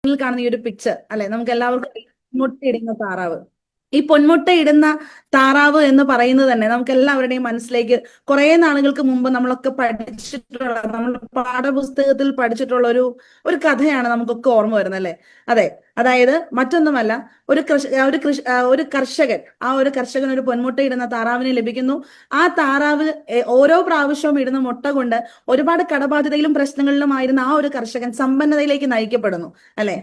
കാണുന്ന ഈ ഒരു പിക്ചർ അല്ലെ, നമുക്ക് എല്ലാവർക്കും മുട്ടയിടുന്ന താറാവ്. ഈ പൊന്മുട്ട ഇടുന്ന താറാവ് എന്ന് പറയുന്നത് തന്നെ നമുക്ക് എല്ലാവരുടെയും മനസ്സിലേക്ക് കുറെ നാളുകൾക്ക് മുമ്പ് നമ്മളൊക്കെ പഠിച്ചിട്ടുള്ള, നമ്മുടെ പാഠപുസ്തകത്തിൽ പഠിച്ചിട്ടുള്ള ഒരു കഥയാണ് നമുക്കൊക്കെ ഓർമ്മ വരുന്നത് അല്ലെ. അതെ, അതായത് മറ്റൊന്നുമല്ല, ഒരു കർഷകൻ, ആ ഒരു കർഷകൻ ഒരു പൊന്മുട്ട ഇടുന്ന താറാവിനെ ലഭിക്കുന്നു. ആ താറാവ് ഓരോ പ്രാവശ്യവും ഇടുന്ന മുട്ട കൊണ്ട് ഒരുപാട് കടബാധ്യതയിലും പ്രശ്നങ്ങളിലുമായിരുന്ന ആ ഒരു കർഷകൻ സമ്പന്നതയിലേക്ക് നയിക്കപ്പെടുന്നു അല്ലെ.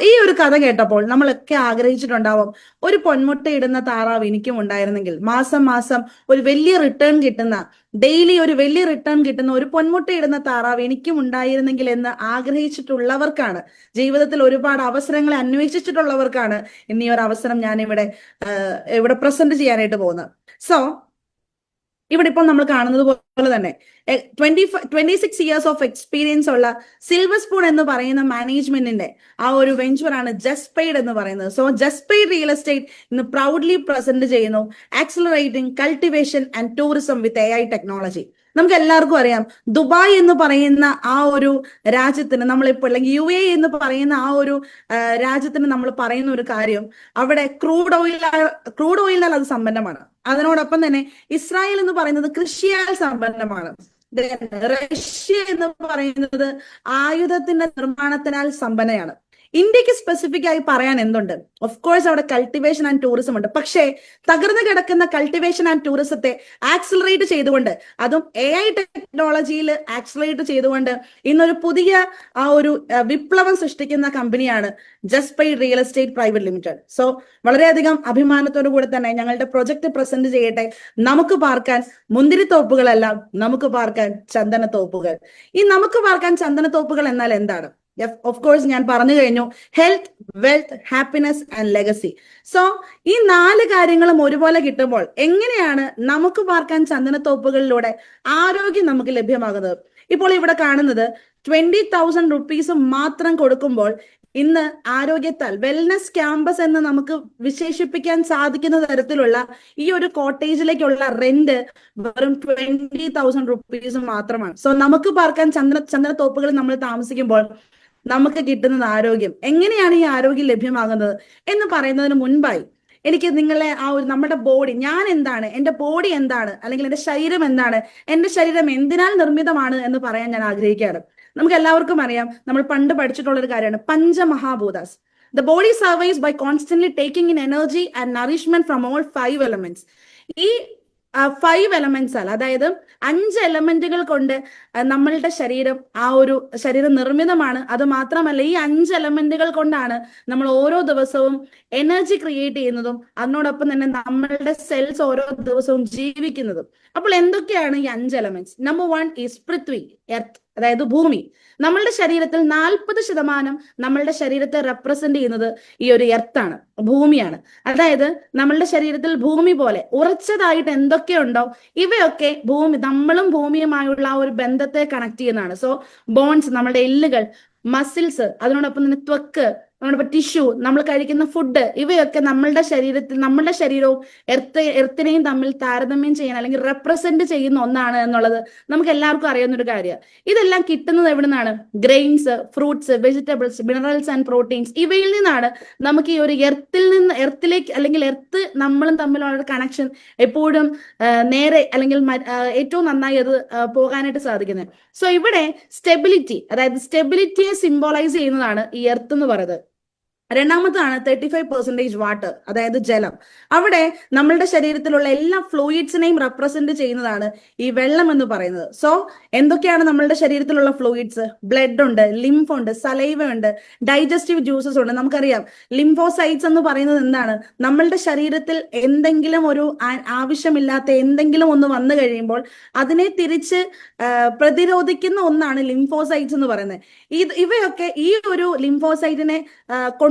ഈ ഒരു കഥ കേട്ടപ്പോൾ നമ്മളൊക്കെ ആഗ്രഹിച്ചിട്ടുണ്ടാവും, ഒരു പൊന്മുട്ട ഇടുന്ന താറാവ് എനിക്കും ഉണ്ടായിരുന്നെങ്കിൽ, മാസം മാസം ഒരു വലിയ റിട്ടേൺ കിട്ടുന്ന, ഡെയിലി ഒരു വലിയ റിട്ടേൺ കിട്ടുന്ന ഒരു പൊന്മുട്ട ഇടുന്ന താറാവ് എനിക്കും ഉണ്ടായിരുന്നെങ്കിൽ എന്ന് ആഗ്രഹിച്ചിട്ടുള്ളവർക്കാണ്, ജീവിതത്തിൽ ഒരുപാട് അവസരങ്ങളെ അന്വേഷിച്ചിട്ടുള്ളവർക്കാണ് ഇന്ന് ഈ ഒരു അവസരം ഞാൻ ഇവിടെ പ്രസന്റ് ചെയ്യാനായിട്ട് പോകുന്നത്. സോ ഇവിടെ ഇപ്പോൾ നമ്മൾ കാണുന്നത് പോലെ തന്നെ 26 ഇയേഴ്സ് ഓഫ് എക്സ്പീരിയൻസ് ഉള്ള സിൽവർ സ്പൂൺ എന്ന് പറയുന്ന മാനേജ്മെന്റിന്റെ ആ ഒരു വെഞ്ചറാണ് ജസ്പെയ്ഡ് എന്ന് പറയുന്നത്. സോ ജസ്പെയ്ഡ് റിയൽ എസ്റ്റേറ്റ് ഇന്ന് പ്രൗഡ്ലി പ്രസന്റ് ചെയ്യുന്നു accelerating cultivation and tourism with AI technology. നമുക്ക് എല്ലാവർക്കും അറിയാം, ദുബായ് എന്ന് പറയുന്ന ആ ഒരു രാജ്യത്തിന് നമ്മളിപ്പോൾ, അല്ലെങ്കിൽ UAE എന്ന് പറയുന്ന ആ ഒരു രാജ്യത്തിന് നമ്മൾ പറയുന്ന ഒരു കാര്യം, അവിടെ ക്രൂഡ് ഓയിലാൽ അത് സമ്പന്നമാണ്. അതിനോടൊപ്പം തന്നെ ഇസ്രായേൽ എന്ന് പറയുന്നത് കൃഷിയാൽ സമ്പന്നമാണ്. റഷ്യ എന്ന് പറയുന്നത് ആയുധത്തിന്റെ നിർമ്മാണത്തിനാൽ സമ്പന്നയാണ്. ഇന്ത്യക്ക് സ്പെസിഫിക് ആയി പറയാൻ എന്തുണ്ട്? ഓഫ് കോഴ്സ് അവിടെ കൾട്ടിവേഷൻ ആൻഡ് ടൂറിസം ഉണ്ട്. പക്ഷേ തകർന്നു കിടക്കുന്ന കൾട്ടിവേഷൻ ആൻഡ് ടൂറിസത്തെ ആക്സിലറേറ്റ് ചെയ്തുകൊണ്ട്, അതും AI ടെക്നോളജിയിൽ ആക്സിലറേറ്റ് ചെയ്തുകൊണ്ട് ഇന്നൊരു പുതിയ ആ ഒരു വിപ്ലവം സൃഷ്ടിക്കുന്ന കമ്പനിയാണ് ജസ്പെയ്ഡ് real estate private limited. So വളരെയധികം അഭിമാനത്തോടു കൂടെ തന്നെ ഞങ്ങളുടെ പ്രൊജക്ട് പ്രസന്റ് ചെയ്യട്ടെ. നമുക്ക് പാർക്കാൻ മുന്തിരിത്തോപ്പുകളല്ല, നമുക്ക് പാർക്കാൻ ചന്ദനത്തോപ്പുകൾ. ഈ നമുക്ക് പാർക്കാൻ ചന്ദനത്തോപ്പുകൾ എന്നാൽ എന്താണ്? ഓഫ് കോഴ്സ് ഞാൻ പറഞ്ഞു കഴിഞ്ഞു, health, wealth, happiness and legacy. So ഈ 4 കാര്യങ്ങളും ഒരുപോലെ കിട്ടുമ്പോൾ എങ്ങനെയാണ് നമുക്ക് പാർക്കാൻ ചന്ദനത്തോപ്പുകളിലൂടെ ആരോഗ്യം നമുക്ക് ലഭ്യമാകുന്നത്? ഇപ്പോൾ ഇവിടെ കാണുന്നത് 20,000 റുപ്പീസ് മാത്രം കൊടുക്കുമ്പോൾ ഇന്ന് ആരോഗ്യത്താൽ വെൽനസ് ക്യാമ്പസ് എന്ന് നമുക്ക് വിശേഷിപ്പിക്കാൻ സാധിക്കുന്ന തരത്തിലുള്ള ഈ ഒരു കോട്ടേജിലേക്കുള്ള റെന്റ് വെറും 20,000 റുപ്പീസ് മാത്രമാണ്. സോ നമുക്ക് പാർക്കാൻ ചന്ദനത്തോപ്പുകളിൽ നമ്മൾ താമസിക്കുമ്പോൾ നമുക്ക് കിട്ടുന്നത് ആരോഗ്യം. എങ്ങനെയാണ് ഈ ആരോഗ്യം ലഭ്യമാകുന്നത് എന്ന് പറയുന്നതിന് മുൻപായി എനിക്ക് നിങ്ങളെ ആ ഒരു നമ്മുടെ ബോഡി, ഞാൻ എന്താണ്, എന്റെ ബോഡി എന്താണ്, അല്ലെങ്കിൽ എന്റെ ശരീരം എന്താണ്, എന്റെ ശരീരം എന്തിനാൽ നിർമ്മിതമാണ് എന്ന് പറയാൻ ഞാൻ ആഗ്രഹിക്കുകയാണ്. നമുക്ക് എല്ലാവർക്കും അറിയാം, നമ്മൾ പണ്ട് പഠിച്ചിട്ടുള്ള ഒരു കാര്യമാണ് പഞ്ചമഹാഭൂതാസ്. The body survives by constantly taking in energy and nourishment from all 5 elements. ഈ 5 എലമെന്റ്സ് ആണ്, അതായത് 5 എലമെന്റുകൾ കൊണ്ട് നമ്മളുടെ ശരീരം, ആ ഒരു ശരീരം നിർമ്മിതമാണ്. അത് മാത്രമല്ല, ഈ 5 എലമെന്റുകൾ കൊണ്ടാണ് നമ്മൾ ഓരോ ദിവസവും എനർജി ക്രിയേറ്റ് ചെയ്യുന്നതും അതിനോടൊപ്പം തന്നെ നമ്മളുടെ സെൽസ് ഓരോ ദിവസവും ജീവിക്കുന്നതും. അപ്പോൾ എന്തൊക്കെയാണ് ഈ 5 elements? Number 1 is Prithvi, earth, അതായത് ഭൂമി. നമ്മളുടെ ശരീരത്തിൽ 40% നമ്മളുടെ ശരീരത്തെ റെപ്രസെന്റ് ചെയ്യുന്നത് ഈ ഒരു എർത്താണ്, ഭൂമിയാണ്. അതായത് നമ്മളുടെ ശരീരത്തിൽ ഭൂമി പോലെ ഉറച്ചതായിട്ട് എന്തൊക്കെയുണ്ടോ ഇവയൊക്കെ നമ്മളും ഭൂമിയുമായുള്ള ആ ഒരു ബന്ധത്തെ കണക്ട് ചെയ്യുന്നതാണ്. സോ ബോൺസ്, നമ്മളുടെ എല്ലുകൾ, മസിൽസ്, അതിനോടൊപ്പം തന്നെ ത്വക്ക്, നമ്മളിപ്പോ ടിഷ്യൂ, നമ്മൾ കഴിക്കുന്ന ഫുഡ്, ഇവയൊക്കെ നമ്മളുടെ ശരീരവും എർത്തിനെയും തമ്മിൽ താരതമ്യം ചെയ്യാൻ അല്ലെങ്കിൽ റെപ്രസെന്റ് ചെയ്യുന്ന ഒന്നാണ് എന്നുള്ളത് നമുക്ക് എല്ലാവർക്കും അറിയുന്ന ഒരു കാര്യമാണ്. ഇതെല്ലാം കിട്ടുന്നത് എവിടെ നിന്നാണ്? Grains, fruits, vegetables, minerals and proteins, ഇവയിൽ നിന്നാണ് നമുക്ക് ഈ ഒരു എർത്തിലേക്ക്, അല്ലെങ്കിൽ എർത്ത് നമ്മളും തമ്മിലുള്ള ഒരു കണക്ഷൻ എപ്പോഴും നേരെ, അല്ലെങ്കിൽ ഏറ്റവും നന്നായി അത് പോകാനായിട്ട് സാധിക്കുന്നത്. സോ ഇവിടെ സ്റ്റെബിലിറ്റി, അതായത് സ്റ്റെബിലിറ്റിയെ സിംബോളൈസ് ചെയ്യുന്നതാണ് ഈ എർത്ത് എന്ന് പറയുന്നത്. രണ്ടാമതാണ് 35% വാട്ടർ, അതായത് ജലം. അവിടെ നമ്മളുടെ ശരീരത്തിലുള്ള എല്ലാ ഫ്ലൂയിഡ്സിനെയും റെപ്രസെന്റ് ചെയ്യുന്നതാണ് ഈ വെള്ളം എന്ന് പറയുന്നത്. സോ എന്തൊക്കെയാണ് നമ്മളുടെ ശരീരത്തിലുള്ള ഫ്ലൂയിഡ്സ്? ബ്ലഡ് ഉണ്ട്, ലിംഫ് ഉണ്ട്, സലൈവ ഉണ്ട്, ഡൈജസ്റ്റീവ് ജ്യൂസസ് ഉണ്ട്. നമുക്കറിയാം ലിംഫോസൈറ്റ്സ് എന്ന് പറയുന്നത് എന്താണ്? നമ്മളുടെ ശരീരത്തിൽ എന്തെങ്കിലും ഒരു ആവശ്യമില്ലാത്ത എന്തെങ്കിലും ഒന്ന് വന്നു കഴിയുമ്പോൾ അതിനെ തിരിച്ച് പ്രതിരോധിക്കുന്ന ഒന്നാണ് ലിംഫോസൈറ്റ്സ് എന്ന് പറയുന്നത്. ഇവയൊക്കെ ഈ ഒരു ലിംഫോസൈറ്റിനെ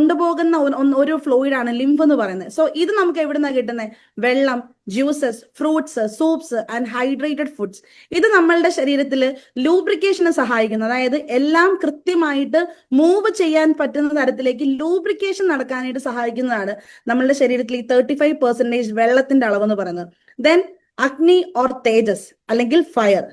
കൊണ്ടുപോകുന്ന ഒരു ഫ്ലൂയിഡ് ആണ് ലിംഫ് എന്ന് പറയുന്നത്. സോ ഇത് നമുക്ക് എവിടുന്നാണ് കിട്ടുന്നത്? വെള്ളം, juices, fruits, സൂപ്സ് and hydrated foods. ഇത് നമ്മളുടെ ശരീരത്തിൽ ലൂബ്രിക്കേഷന് സഹായിക്കുന്നു. അതായത് എല്ലാം കൃത്യമായിട്ട് മൂവ് ചെയ്യാൻ പറ്റുന്ന തരത്തിലേക്ക് ലൂബ്രിക്കേഷൻ നടക്കാനായിട്ട് സഹായിക്കുന്നതാണ് നമ്മളുടെ ശരീരത്തിൽ ഈ 35% വെള്ളത്തിന്റെ അളവ് എന്ന് പറയുന്നത്. ദെൻ അഗ്നി ഓർ തേജസ് അല്ലെങ്കിൽ ഫയർ,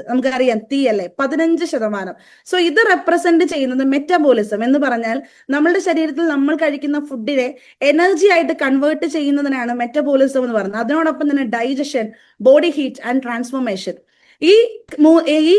നമുക്കറിയാം തീ അല്ലേ, 15%. സോ ഇത് റെപ്രസെന്റ് ചെയ്യുന്നത് മെറ്റബോളിസം എന്ന് പറഞ്ഞാൽ നമ്മളുടെ ശരീരത്തിൽ നമ്മൾ കഴിക്കുന്ന ഫുഡിനെ എനർജി ആയിട്ട് കൺവേർട്ട് ചെയ്യുന്നതിനാണ് മെറ്റബോളിസം എന്ന് പറയുന്നത്. അതിനോടൊപ്പം തന്നെ digestion, body heat and transformation. ഈ ഈ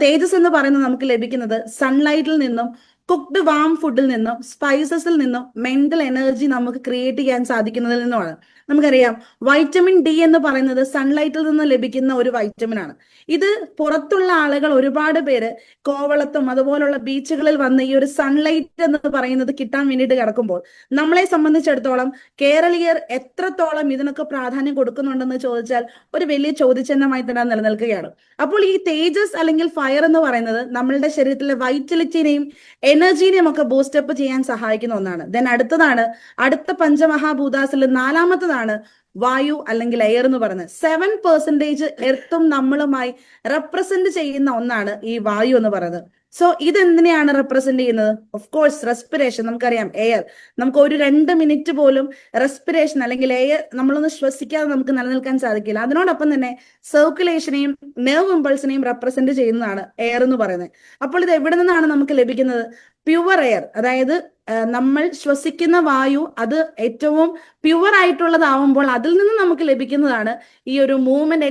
തേജസ് എന്ന് പറയുന്നത് നമുക്ക് ലഭിക്കുന്നത് സൺലൈറ്റിൽ നിന്നും, കുക്ക്ഡ് വാം ഫുഡിൽ നിന്നും, സ്പൈസസിൽ നിന്നും, മെന്റൽ എനർജി നമുക്ക് ക്രിയേറ്റ് ചെയ്യാൻ സാധിക്കുന്നതിൽ നിന്നുമാണ്. നമുക്കറിയാം വൈറ്റമിൻ ഡി എന്ന് പറയുന്നത് സൺലൈറ്റിൽ നിന്ന് ലഭിക്കുന്ന ഒരു വൈറ്റമിൻ ആണ്. ഇത് പുറത്തുള്ള ആളുകൾ ഒരുപാട് പേര് കോവളത്തും അതുപോലുള്ള ബീച്ചുകളിൽ വന്ന് ഈ ഒരു സൺലൈറ്റ് എന്ന് പറയുന്നത് കിട്ടാൻ വേണ്ടിയിട്ട് കിടക്കുമ്പോൾ നമ്മളെ സംബന്ധിച്ചിടത്തോളം കേരളീയർ എത്രത്തോളം ഇതിനൊക്കെ പ്രാധാന്യം കൊടുക്കുന്നുണ്ടെന്ന് ചോദിച്ചാൽ ഒരു വലിയ ചോദ്യചിഹ്നമായി തന്നെ നിലനിൽക്കുകയാണ്. അപ്പോൾ ഈ തേജസ് അല്ലെങ്കിൽ ഫയർ എന്ന് പറയുന്നത് നമ്മളുടെ ശരീരത്തിലെ വൈറ്റലിറ്റിനെയും എനർജീനെയും ഒക്കെ ബൂസ്റ്റപ്പ് ചെയ്യാൻ സഹായിക്കുന്ന ഒന്നാണ്. ദെൻ അടുത്ത പഞ്ചമഹാഭൂതാസിൽ 4-മത്തതാണ് വായു അല്ലെങ്കിൽ എയർ എന്ന് പറയുന്നത്. 7% എർത്തും നമ്മളുമായി റെപ്രസെന്റ് ചെയ്യുന്ന ഒന്നാണ് ഈ വായു എന്ന് പറയുന്നത്. സോ ഇതെന്തിനെയാണ് റെപ്രസെന്റ് ചെയ്യുന്നത്? Of course respiration. നമുക്കറിയാം എയർ, നമുക്ക് ഒരു 2 മിനിറ്റ് പോലും റെസ്പിറേഷൻ അല്ലെങ്കിൽ എയർ നമ്മളൊന്ന് ശ്വസിക്കാതെ നമുക്ക് നിലനിൽക്കാൻ സാധിക്കില്ല. അതിനോടൊപ്പം തന്നെ സർക്കുലേഷനെയും നെർവ് ഇമ്പൾസിനെയും റെപ്രസെന്റ് ചെയ്യുന്നതാണ് എയർ എന്ന് പറയുന്നത്. അപ്പോൾ ഇത് എവിടെ നിന്നാണ് നമുക്ക് ലഭിക്കുന്നത്? പ്യുവർ എയർ, അതായത് നമ്മൾ ശ്വസിക്കുന്ന വായു അത് ഏറ്റവും പ്യുവർ ആയിട്ടുള്ളതാവുമ്പോൾ അതിൽ നിന്ന് നമുക്ക് ലഭിക്കുന്നതാണ് ഈ ഒരു മൂവ്മെന്റ്.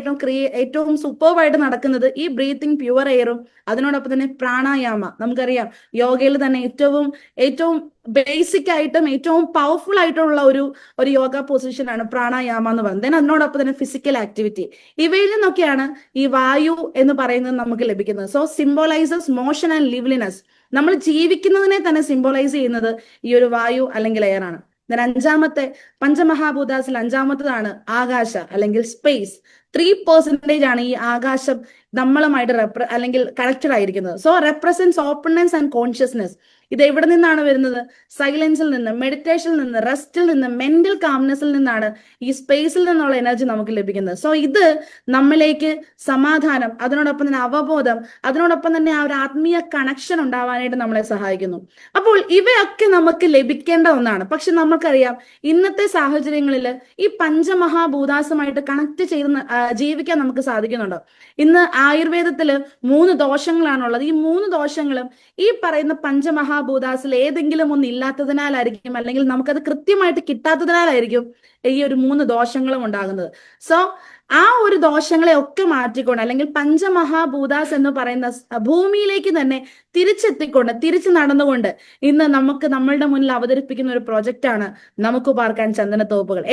ഏറ്റവും സൂപ്പർവായിട്ട് നടക്കുന്നത് ഈ ബ്രീത്തിങ് പ്യുവർ എയറും അതിനോടൊപ്പം തന്നെ പ്രാണായാമ. നമുക്കറിയാം യോഗയിൽ തന്നെ ഏറ്റവും ബേസിക് ആയിട്ടും ഏറ്റവും പവർഫുൾ ആയിട്ടുള്ള ഒരു യോഗ പൊസിഷനാണ് പ്രാണായാമ എന്ന് പറയുന്നത്. ദെൻ അതിനോടൊപ്പം തന്നെ ഫിസിക്കൽ ആക്ടിവിറ്റി. ഇവയിൽ നിന്നൊക്കെയാണ് ഈ വായു എന്ന് പറയുന്നത് നമുക്ക് ലഭിക്കുന്നത്. So symbolises motion and liveliness. നമ്മൾ ജീവിക്കുന്നതിനെ തന്നെ സിംബോളൈസ് ചെയ്യുന്നത് ഈ ഒരു വായു അല്ലെങ്കിൽ എയർ ആണ്. പഞ്ചമഹാഭൂതാസിൽ 5-മത്തതാണ് ആകാശ അല്ലെങ്കിൽ സ്പേസ്. 3% ആണ് ഈ ആകാശം നമ്മളുമായിട്ട് അല്ലെങ്കിൽ കണക്റ്റഡ് ആയിരിക്കുന്നത്. So represents openness and consciousness. ഇത് എവിടെ നിന്നാണ് വരുന്നത്? സൈലൻസിൽ നിന്ന്, മെഡിറ്റേഷനിൽ നിന്ന്, റെസ്റ്റിൽ നിന്ന്, മെന്റൽ കാംനെസ്സിൽ നിന്നാണ് ഈ സ്പേസിൽ നിന്നുള്ള എനർജി നമുക്ക് ലഭിക്കുന്നത്. സോ ഇത് നമ്മളിലേക്ക് സമാധാനം, അതിനോടൊപ്പം തന്നെ അവബോധം, അതിനോടൊപ്പം തന്നെ ആ ഒരു ആത്മീയ കണക്ഷൻ ഉണ്ടാവാനായിട്ട് നമ്മളെ സഹായിക്കുന്നു. അപ്പോൾ ഇവയൊക്കെ നമുക്ക് ലഭിക്കേണ്ട ഒന്നാണ്. പക്ഷെ നമുക്കറിയാം ഇന്നത്തെ സാഹചര്യങ്ങളിൽ ഈ പഞ്ചമഹാഭൂതാസുമായിട്ട് കണക്ട് ചെയ്ത് ജീവിക്കാൻ നമുക്ക് സാധിക്കുന്നുണ്ടോ? ഇന്ന് ആയുർവേദത്തില് 3 ദോഷങ്ങളാണുള്ളത്. ഈ 3 ദോഷങ്ങളും ഈ പറയുന്ന പഞ്ചമഹാഭൂതാസിൽ ഏതെങ്കിലും ഒന്ന് ഇല്ലാത്തതിനാലായിരിക്കും, അല്ലെങ്കിൽ നമുക്കത് കൃത്യമായിട്ട് കിട്ടാത്തതിനാലായിരിക്കും ഈ ഒരു 3 ദോഷങ്ങളും ഉണ്ടാകുന്നത്. സോ ആ ഒരു ദോഷങ്ങളെ ഒക്കെ മാറ്റിക്കൊണ്ട്, അല്ലെങ്കിൽ പഞ്ചമഹാഭൂതാസ് എന്ന് പറയുന്ന ഭൂമിയിലേക്ക് തന്നെ തിരിച്ചു നടന്നുകൊണ്ട് ഇന്ന് നമുക്ക് നമ്മളുടെ മുന്നിൽ അവതരിപ്പിക്കുന്ന ഒരു പ്രൊജക്റ്റ് ആണ് നമുക്ക് പാർക്കാൻ ചന്ദനത്തോപ്പുകൾ.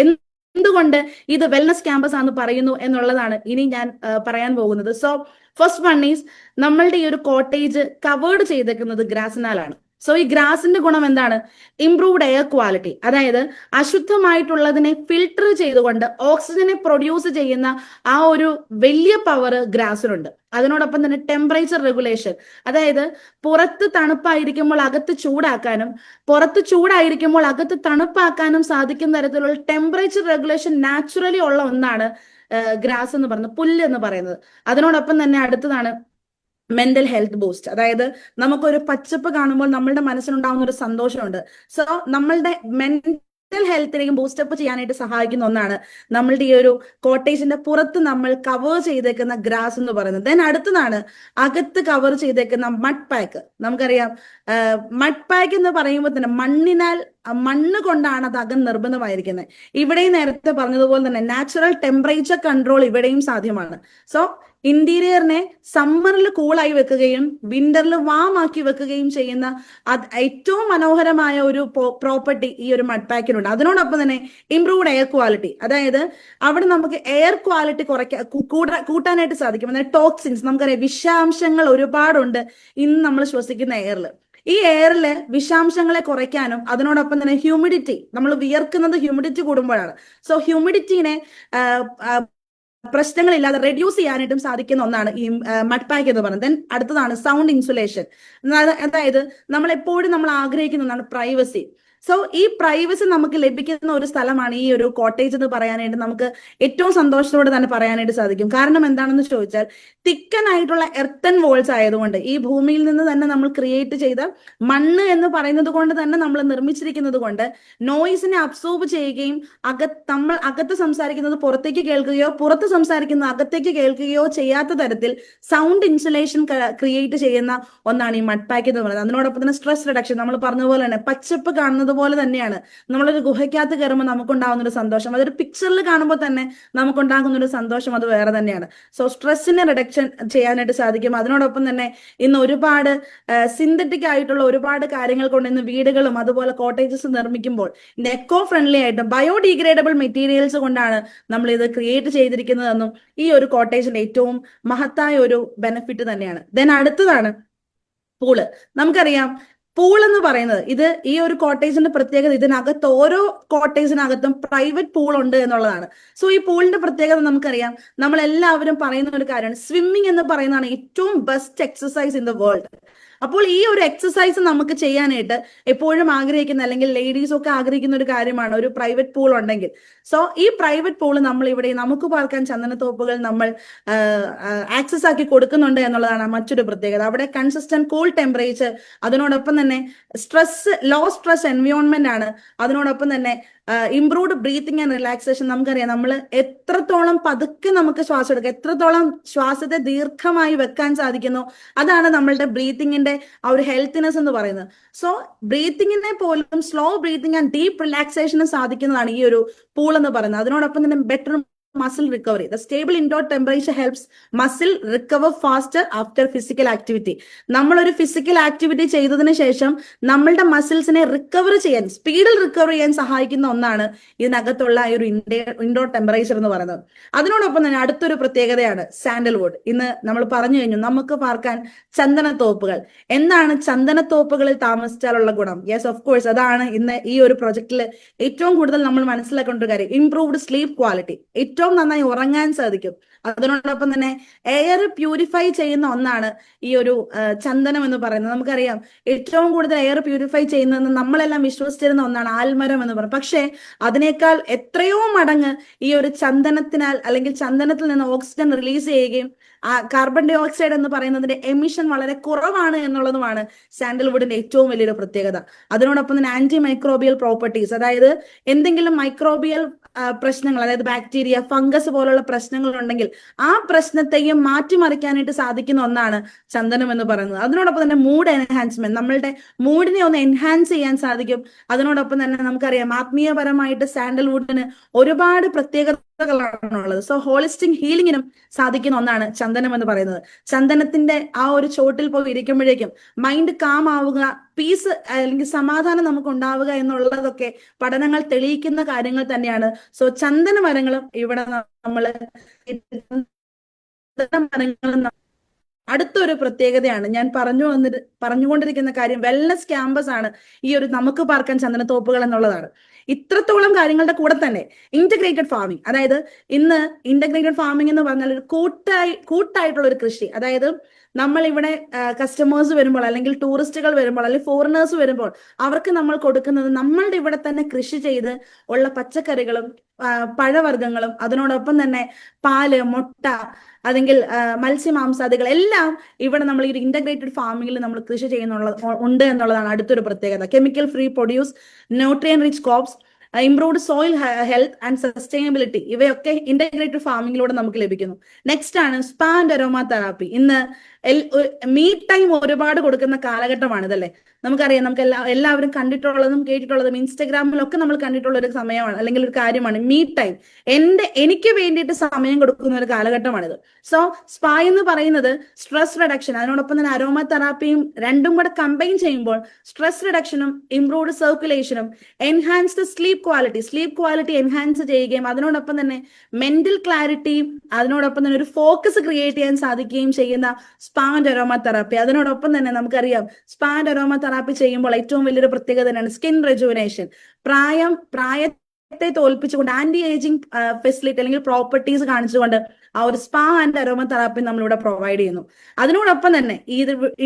എന്തുകൊണ്ട് ഇത് വെൽനസ് ക്യാമ്പസ് ആണെന്ന് പറയുന്നു എന്നുള്ളതാണ് ഇനി ഞാൻ പറയാൻ പോകുന്നത്. സോ ഫസ്റ്റ് വൺ ഈസ്, നമ്മളുടെ ഈ ഒരു കോട്ടേജ് കവേർഡ് ചെയ്തേക്കുന്നത് ഗ്രാസിനാലാണ്. സോ ഈ ഗ്രാസിന്റെ ഗുണം എന്താണ്? Improved air quality. അതായത് അശുദ്ധമായിട്ടുള്ളതിനെ ഫിൽട്ടർ ചെയ്തുകൊണ്ട് ഓക്സിജനെ പ്രൊഡ്യൂസ് ചെയ്യുന്ന ആ ഒരു വലിയ പവർ ഗ്രാസിനുണ്ട്. അതിനോടൊപ്പം തന്നെ ടെമ്പറേച്ചർ റെഗുലേഷൻ, അതായത് പുറത്ത് തണുപ്പായിരിക്കുമ്പോൾ അകത്ത് ചൂടാക്കാനും പുറത്ത് ചൂടായിരിക്കുമ്പോൾ അകത്ത് തണുപ്പാക്കാനും സാധിക്കുന്ന തരത്തിലുള്ള ടെമ്പറേച്ചർ റെഗുലേഷൻ നാച്ചുറലി ഉള്ള ഒന്നാണ് ഗ്രാസ് എന്ന് പറയുന്നത്, പുല്ല് എന്ന് പറയുന്നത്. അതിനോടൊപ്പം തന്നെ അടുത്തതാണ് മെന്റൽ ഹെൽത്ത് ബൂസ്റ്റ്. അതായത് നമുക്കൊരു പച്ചപ്പ് കാണുമ്പോൾ നമ്മളുടെ മനസ്സിനുണ്ടാകുന്ന ഒരു സന്തോഷമുണ്ട്. സോ നമ്മളുടെ മെന്റൽ ഹെൽത്തിനെയും ബൂസ്റ്റപ്പ് ചെയ്യാനായിട്ട് സഹായിക്കുന്ന ഒന്നാണ് നമ്മളുടെ ഈ ഒരു കോട്ടേജിന്റെ പുറത്ത് നമ്മൾ കവർ ചെയ്തേക്കുന്ന ഗ്രാസ് എന്ന് പറയുന്നത്. ദെൻ അടുത്തതാണ് അകത്ത് കവർ ചെയ്തേക്കുന്ന മഡ് പാക്ക്. നമുക്കറിയാം മഡ് പാക്ക് എന്ന് പറയുമ്പോൾ തന്നെ മണ്ണ് കൊണ്ടാണ് അത് അകം നിർബന്ധമായിരിക്കുന്നത്. ഇവിടെയും നേരത്തെ പറഞ്ഞതുപോലെ തന്നെ നാച്ചുറൽ ടെമ്പറേച്ചർ കൺട്രോൾ ഇവിടെയും സാധ്യമാണ്. സോ ഇന്റീരിയറിനെ സമ്മറിൽ കൂളായി വെക്കുകയും വിന്ററിൽ വാം ആക്കി വെക്കുകയും ചെയ്യുന്ന ഏറ്റവും മനോഹരമായ ഒരു പ്രോപ്പർട്ടി ഈ ഒരു മഡ് പാക്കിനുണ്ട്. അതിനോടൊപ്പം തന്നെ ഇംപ്രൂവ്ഡ് എയർ ക്വാളിറ്റി, അതായത് അവിടെ നമുക്ക് എയർ ക്വാളിറ്റി കൂട്ടാനായിട്ട് സാധിക്കും. അതായത് ടോക്സിൻസ്, നമുക്കറിയാം വിഷാംശങ്ങൾ ഒരുപാടുണ്ട് ഇന്ന് നമ്മൾ ശ്വസിക്കുന്ന എയറിൽ. ഈ എയറില് വിഷാംശങ്ങളെ കുറയ്ക്കാനും അതിനോടൊപ്പം തന്നെ ഹ്യൂമിഡിറ്റി, നമ്മൾ വിയർക്കുന്നത് ഹ്യൂമിഡിറ്റി കൂടുമ്പോഴാണ്. സോ ഹ്യൂമിഡിറ്റിനെ പ്രശ്നങ്ങളില്ലാതെ റെഡ്യൂസ് ചെയ്യാനായിട്ടും സാധിക്കുന്ന ഒന്നാണ് ഈ മഡ് പാക്ക് എന്ന് പറയുന്നത്. ദെൻ അടുത്തതാണ് സൗണ്ട് ഇൻസുലേഷൻ. അതായത് നമ്മൾ എപ്പോഴും ആഗ്രഹിക്കുന്ന ഒന്നാണ് പ്രൈവസി. സോ ഈ പ്രൈവസി നമുക്ക് ലഭിക്കുന്ന ഒരു സ്ഥലമാണ് ഈ ഒരു കോട്ടേജ് എന്ന് പറയാനായിട്ട് നമുക്ക് ഏറ്റവും സന്തോഷത്തോടെ തന്നെ പറയാനായിട്ട് സാധിക്കും. കാരണം എന്താണെന്ന് ചോദിച്ചാൽ തിക്കനായിട്ടുള്ള എർത്തൻ വോൾസ് ആയതുകൊണ്ട്, ഈ ഭൂമിയിൽ നിന്ന് തന്നെ നമ്മൾ ക്രിയേറ്റ് ചെയ്ത മണ്ണ് എന്ന് പറയുന്നത് കൊണ്ട് തന്നെ നമ്മൾ നിർമ്മിച്ചിരിക്കുന്നത് കൊണ്ട് നോയിസിനെ അബ്സോർബ് ചെയ്യുകയും നമ്മൾ അകത്ത് സംസാരിക്കുന്നത് പുറത്തേക്ക് കേൾക്കുകയോ പുറത്ത് സംസാരിക്കുന്നത് അകത്തേക്ക് കേൾക്കുകയോ ചെയ്യാത്ത തരത്തിൽ സൗണ്ട് ഇൻസുലേഷൻ ക്രിയേറ്റ് ചെയ്യുന്ന ഒന്നാണ് ഈ മഡ് പാക്ക് എന്ന് പറയുന്നത്. അതിനോടൊപ്പം തന്നെ സ്ട്രെസ് റിഡക്ഷൻ, നമ്മൾ പറഞ്ഞ പോലെ തന്നെ പച്ചപ്പ് കാണുന്നത് പോലെ തന്നെയാണ് നമ്മളൊരു ഗുഹയ്ക്കകത്ത് കയറുമ്പോൾ നമുക്കുണ്ടാകുന്ന ഒരു സന്തോഷം, അതൊരു പിക്ചറിൽ കാണുമ്പോൾ തന്നെ നമുക്കുണ്ടാകുന്ന ഒരു സന്തോഷം അത് വേറെ തന്നെയാണ്. സോ സ്ട്രെസ്സിനെ റിഡക്ഷൻ ചെയ്യാനായിട്ട് സാധിക്കും. അതിനോടൊപ്പം തന്നെ ഇന്ന് ഒരുപാട് സിന്തറ്റിക് ആയിട്ടുള്ള ഒരുപാട് കാര്യങ്ങൾ കൊണ്ട് ഇന്ന് വീടുകളും അതുപോലെ കോട്ടേജസ് നിർമ്മിക്കുമ്പോൾ എക്കോ ഫ്രണ്ട്ലി ആയിട്ട് ബയോഡിഗ്രേഡബിൾ മെറ്റീരിയൽസ് കൊണ്ടാണ് നമ്മൾ ഇത് ക്രിയേറ്റ് ചെയ്തിരിക്കുന്നതെന്നും ഈ ഒരു കോട്ടേജിന്റെ ഏറ്റവും മഹത്തായ ഒരു ബെനിഫിറ്റ് തന്നെയാണ്. ദെൻ അടുത്തതാണ് പൂള്. നമുക്കറിയാം പൂൾ എന്ന് പറയുന്നത്, ഇത് ഈ ഒരു കോട്ടേജിന്റെ പ്രത്യേകത, ഇതിനകത്ത് ഓരോ കോട്ടേജിനകത്തും പ്രൈവറ്റ് പൂൾ ഉണ്ട് എന്നുള്ളതാണ്. സോ ഈ പൂളിന്റെ പ്രത്യേകത നമുക്കറിയാം, നമ്മൾ എല്ലാവരും പറയുന്ന ഒരു കാര്യമാണ്, സ്വിമ്മിങ് എന്ന് പറയുന്നതാണ് ഏറ്റവും best exercise in the world. അപ്പോൾ ഈ ഒരു എക്സസൈസ് നമുക്ക് ചെയ്യാനായിട്ട് എപ്പോഴും ആഗ്രഹിക്കുന്ന, അല്ലെങ്കിൽ ലേഡീസ് ഒക്കെ ആഗ്രഹിക്കുന്ന ഒരു കാര്യമാണ് ഒരു പ്രൈവറ്റ് പൂൾ ഉണ്ടെങ്കിൽ. സോ ഈ പ്രൈവറ്റ് പൂൾ നമ്മൾ ഇവിടെ നമുക്ക് പാർക്കാൻ ചന്ദനത്തോപ്പുകൾ നമ്മൾ ആക്സസ് ആക്കി കൊടുക്കുന്നുണ്ട് എന്നുള്ളതാണ് മറ്റൊരു പ്രത്യേകത. അവിടെ കൺസിസ്റ്റന്റ് കൂൾ ടെമ്പറേച്ചർ, അതിനോടൊപ്പം തന്നെ ലോ സ്ട്രെസ് എൻവയോൺമെന്റ് ആണ്. അതിനോടൊപ്പം തന്നെ ഇംപ്രൂവ്ഡ് ബ്രീത്തിങ് ആൻഡ് റിലാക്സേഷൻ. നമുക്കറിയാം നമ്മൾ എത്രത്തോളം പതുക്കെ നമുക്ക് ശ്വാസം എടുക്കാം, എത്രത്തോളം ശ്വാസത്തെ ദീർഘമായി വെക്കാൻ സാധിക്കുന്നു, അതാണ് നമ്മളുടെ ബ്രീത്തിങ്ങിന്റെ ആ ഒരു ഹെൽത്തിനെസ് എന്ന് പറയുന്നത്. സോ ബ്രീത്തിങ്ങിനെ പോലും സ്ലോ ബ്രീത്തിങ് ആൻഡ് ഡീപ്പ് റിലാക്സേഷന് സാധിക്കുന്നതാണ് ഈ ഒരു പൂൾ എന്ന് പറയുന്നത്. അതിനോടൊപ്പം തന്നെ better muscle recovery. The stable indoor temperature helps muscle recover faster after physical activity. നമ്മൾ ഒരു ഫിസിക്കൽ ആക്ടിവിറ്റി ചെയ്തതിന് ശേഷം നമ്മളുടെ മസിൽസിനെ റിക്കവർ ചെയ്യാൻ, സ്പീഡിൽ റിക്കവർ ചെയ്യാൻ സഹായിക്കുന്ന ഒന്നാണ് ഇതിനകത്തുള്ള ഒരു ഇൻഡോർ ടെമ്പറേച്ചർ എന്ന് പറയുന്നത്. അതിനോടൊപ്പം തന്നെ അടുത്തൊരു പ്രത്യേകതയാണ് സാൻഡൽവുഡ്. ഇന്ന് നമ്മൾ പറഞ്ഞു കഴിഞ്ഞു നമുക്ക് പാർക്കാൻ ചന്ദനത്തോപ്പുകൾ. എന്താണ് ചന്ദനത്തോപ്പുകളിൽ താമസിച്ചാലുള്ള ഗുണം? യെസ്, ഓഫ് കോഴ്സ്, അതാണ് ഇന്ന് ഈ ഒരു പ്രൊജക്റ്റിൽ ഏറ്റവും കൂടുതൽ നമ്മൾ മനസ്സിലാക്കേണ്ട ഒരു കാര്യം. ഇംപ്രൂവ്ഡ് സ്ലീപ്പ് ക്വാളിറ്റി, ഏറ്റവും നന്നായി ഉറങ്ങാൻ സാധിക്കും. അതിനോടൊപ്പം തന്നെ എയർ പ്യൂരിഫൈ ചെയ്യുന്ന ഒന്നാണ് ഈ ഒരു ചന്ദനം എന്ന് പറയുന്നത്. നമുക്കറിയാം ഏറ്റവും കൂടുതൽ എയർ പ്യൂരിഫൈ ചെയ്യുന്നതെന്ന് നമ്മളെല്ലാം വിശ്വസിച്ചിരുന്ന ഒന്നാണ് ആൽമരം എന്ന് പറയുന്നത്. പക്ഷേ അതിനേക്കാൾ എത്രയോ മടങ്ങ് ഈ ഒരു ചന്ദനത്തിനാൽ, അല്ലെങ്കിൽ ചന്ദനത്തിൽ നിന്ന് ഓക്സിജൻ റിലീസ് ചെയ്യുകയും കാർബൺ ഡൈ ഓക്സൈഡ് എന്ന് പറയുന്നതിന്റെ എമിഷൻ വളരെ കുറവാണ് എന്നുള്ളതുമാണ് സാൻഡൽവുഡിന്റെ ഏറ്റവും വലിയൊരു പ്രത്യേകത. അതിനോടൊപ്പം തന്നെ ആന്റി മൈക്രോബിയൽ പ്രോപ്പർട്ടീസ്, അതായത് എന്തെങ്കിലും മൈക്രോബിയൽ പ്രശ്നങ്ങൾ, അതായത് ബാക്ടീരിയ, ഫംഗസ് പോലുള്ള പ്രശ്നങ്ങൾ ഉണ്ടെങ്കിൽ ആ പ്രശ്നത്തെയും മാറ്റിമറിക്കാനായിട്ട് സാധിക്കുന്ന ഒന്നാണ് ചന്ദനം എന്ന് പറയുന്നത്. അതിനോടൊപ്പം തന്നെ മൂഡ് എൻഹാൻസ്മെന്റ്, നമ്മളുടെ മൂഡിനെ ഒന്ന് എൻഹാൻസ് ചെയ്യാൻ സാധിക്കും. അതിനോടൊപ്പം തന്നെ നമുക്കറിയാം ആത്മീയപരമായിട്ട് സാൻഡൽവുഡിന് ഒരുപാട് പ്രത്യേകതകളാണുള്ളത്. സോ ഹോളിസ്റ്റിക് ഹീലിങ്ങിനും സാധിക്കുന്ന ഒന്നാണ് ചന്ദനം എന്ന് പറയുന്നത്. ചന്ദനത്തിന്റെ ആ ഒരു ചോട്ടിൽ പോയി ഇരിക്കുമ്പോഴേക്കും മൈൻഡ് കാം ആവുക, പീസ് അല്ലെങ്കിൽ സമാധാനം നമുക്ക് ഉണ്ടാവുക എന്നുള്ളതൊക്കെ പഠനങ്ങൾ തെളിയിക്കുന്ന കാര്യങ്ങൾ തന്നെയാണ്. സോ ചന്ദന മരങ്ങളും ഇവിടെ നമ്മൾ അടുത്തൊരു പ്രത്യേകതയാണ് ഞാൻ പറഞ്ഞുകൊണ്ടിരിക്കുന്ന കാര്യം, വെൽനസ് ക്യാമ്പസ് ആണ് ഈ ഒരു നമുക്ക് പാർക്കാൻ ചന്ദനത്തോപ്പുകൾ എന്നുള്ളതാണ്. ഇത്രത്തോളം കാര്യങ്ങളുടെ കൂടെ തന്നെ ഇന്റഗ്രേറ്റഡ് ഫാമിംഗ്, അതായത് ഇന്ന് ഇന്റഗ്രേറ്റഡ് ഫാമിംഗ് എന്ന് പറഞ്ഞാൽ ഒരു കൂട്ടായിട്ടുള്ള ഒരു കൃഷി. അതായത് നമ്മൾ ഇവിടെ കസ്റ്റമേഴ്സ് വരുമ്പോൾ, അല്ലെങ്കിൽ ടൂറിസ്റ്റുകൾ വരുമ്പോൾ, അല്ലെങ്കിൽ ഫോറിനേഴ്സ് വരുമ്പോൾ അവർക്ക് നമ്മൾ കൊടുക്കുന്നത് നമ്മളുടെ ഇവിടെ തന്നെ കൃഷി ചെയ്ത് ഉള്ള പച്ചക്കറികളും പഴവർഗ്ഗങ്ങളും, അതിനോടൊപ്പം തന്നെ പാല്, മുട്ട, അല്ലെങ്കിൽ മത്സ്യമാംസാദികൾ എല്ലാം ഇവിടെ നമ്മൾ ഈ ഇന്റഗ്രേറ്റഡ് ഫാമിംഗിൽ നമ്മൾ കൃഷി ഉണ്ട് എന്നുള്ളതാണ് അടുത്തൊരു പ്രത്യേകത. Chemical free produce, nutrient rich crops, improved soil health and sustainability, ഇവയൊക്കെ ഇന്റഗ്രേറ്റഡ് ഫാമിംഗിലൂടെ നമുക്ക് ലഭിക്കുന്നു. നെക്സ്റ്റ് ആണ് സ്പാ ആൻഡ് അരോമ തെറാപ്പി. ഇന്ന് മീ ടൈം ഒരുപാട് കൊടുക്കുന്ന കാലഘട്ടമാണ് ഇതല്ലേ. നമുക്കറിയാം, നമുക്ക് എല്ലാവരും കണ്ടിട്ടുള്ളതും കേട്ടിട്ടുള്ളതും ഇൻസ്റ്റഗ്രാമിലൊക്കെ നമ്മൾ കണ്ടിട്ടുള്ള ഒരു സമയമാണ്, അല്ലെങ്കിൽ ഒരു കാര്യമാണ് മീ ടൈം. എനിക്ക് വേണ്ടിയിട്ട് സമയം കൊടുക്കുന്ന ഒരു കാലഘട്ടമാണിത്. സോ സ്പാ എന്ന് പറയുന്നത് സ്ട്രെസ് റിഡക്ഷൻ, അതിനോടൊപ്പം തന്നെ അരോമ തെറാപ്പിയും രണ്ടും കൂടെ കമ്പൈൻ ചെയ്യുമ്പോൾ സ്ട്രെസ് റിഡക്ഷനും ഇംപ്രൂവ്ഡ് സർക്കുലേഷനും എൻഹാൻസ്ഡ് സ്ലീപ്പ് ക്വാളിറ്റി എൻഹാൻസ് ചെയ്യുകയും അതിനോടൊപ്പം തന്നെ മെന്റൽ ക്ലാരിറ്റിയും അതിനോടൊപ്പം തന്നെ ഒരു ഫോക്കസ് ക്രിയേറ്റ് ചെയ്യാൻ സാധിക്കുകയും ചെയ്യുന്ന സ്പാ ആൻഡ് അരോമ തെറാപ്പി. അതിനോടൊപ്പം തന്നെ നമുക്കറിയാം സ്പാ ആൻഡ് അരോമ തെറാപ്പി ചെയ്യുമ്പോൾ ഏറ്റവും വലിയൊരു പ്രത്യേകത തന്നെയാണ് സ്കിൻ റെജുവിനേഷൻ. പ്രായത്തിന് തോൽപ്പിച്ചുകൊണ്ട് ആന്റി ഏജിങ് ഫെസിലിറ്റി അല്ലെങ്കിൽ പ്രോപ്പർട്ടീസ് കാണിച്ചുകൊണ്ട് ആ ഒരു സ്പാ ആൻഡ് അരോമ തെറാപ്പി നമ്മളിവിടെ പ്രൊവൈഡ് ചെയ്യുന്നു. അതിനോടൊപ്പം തന്നെ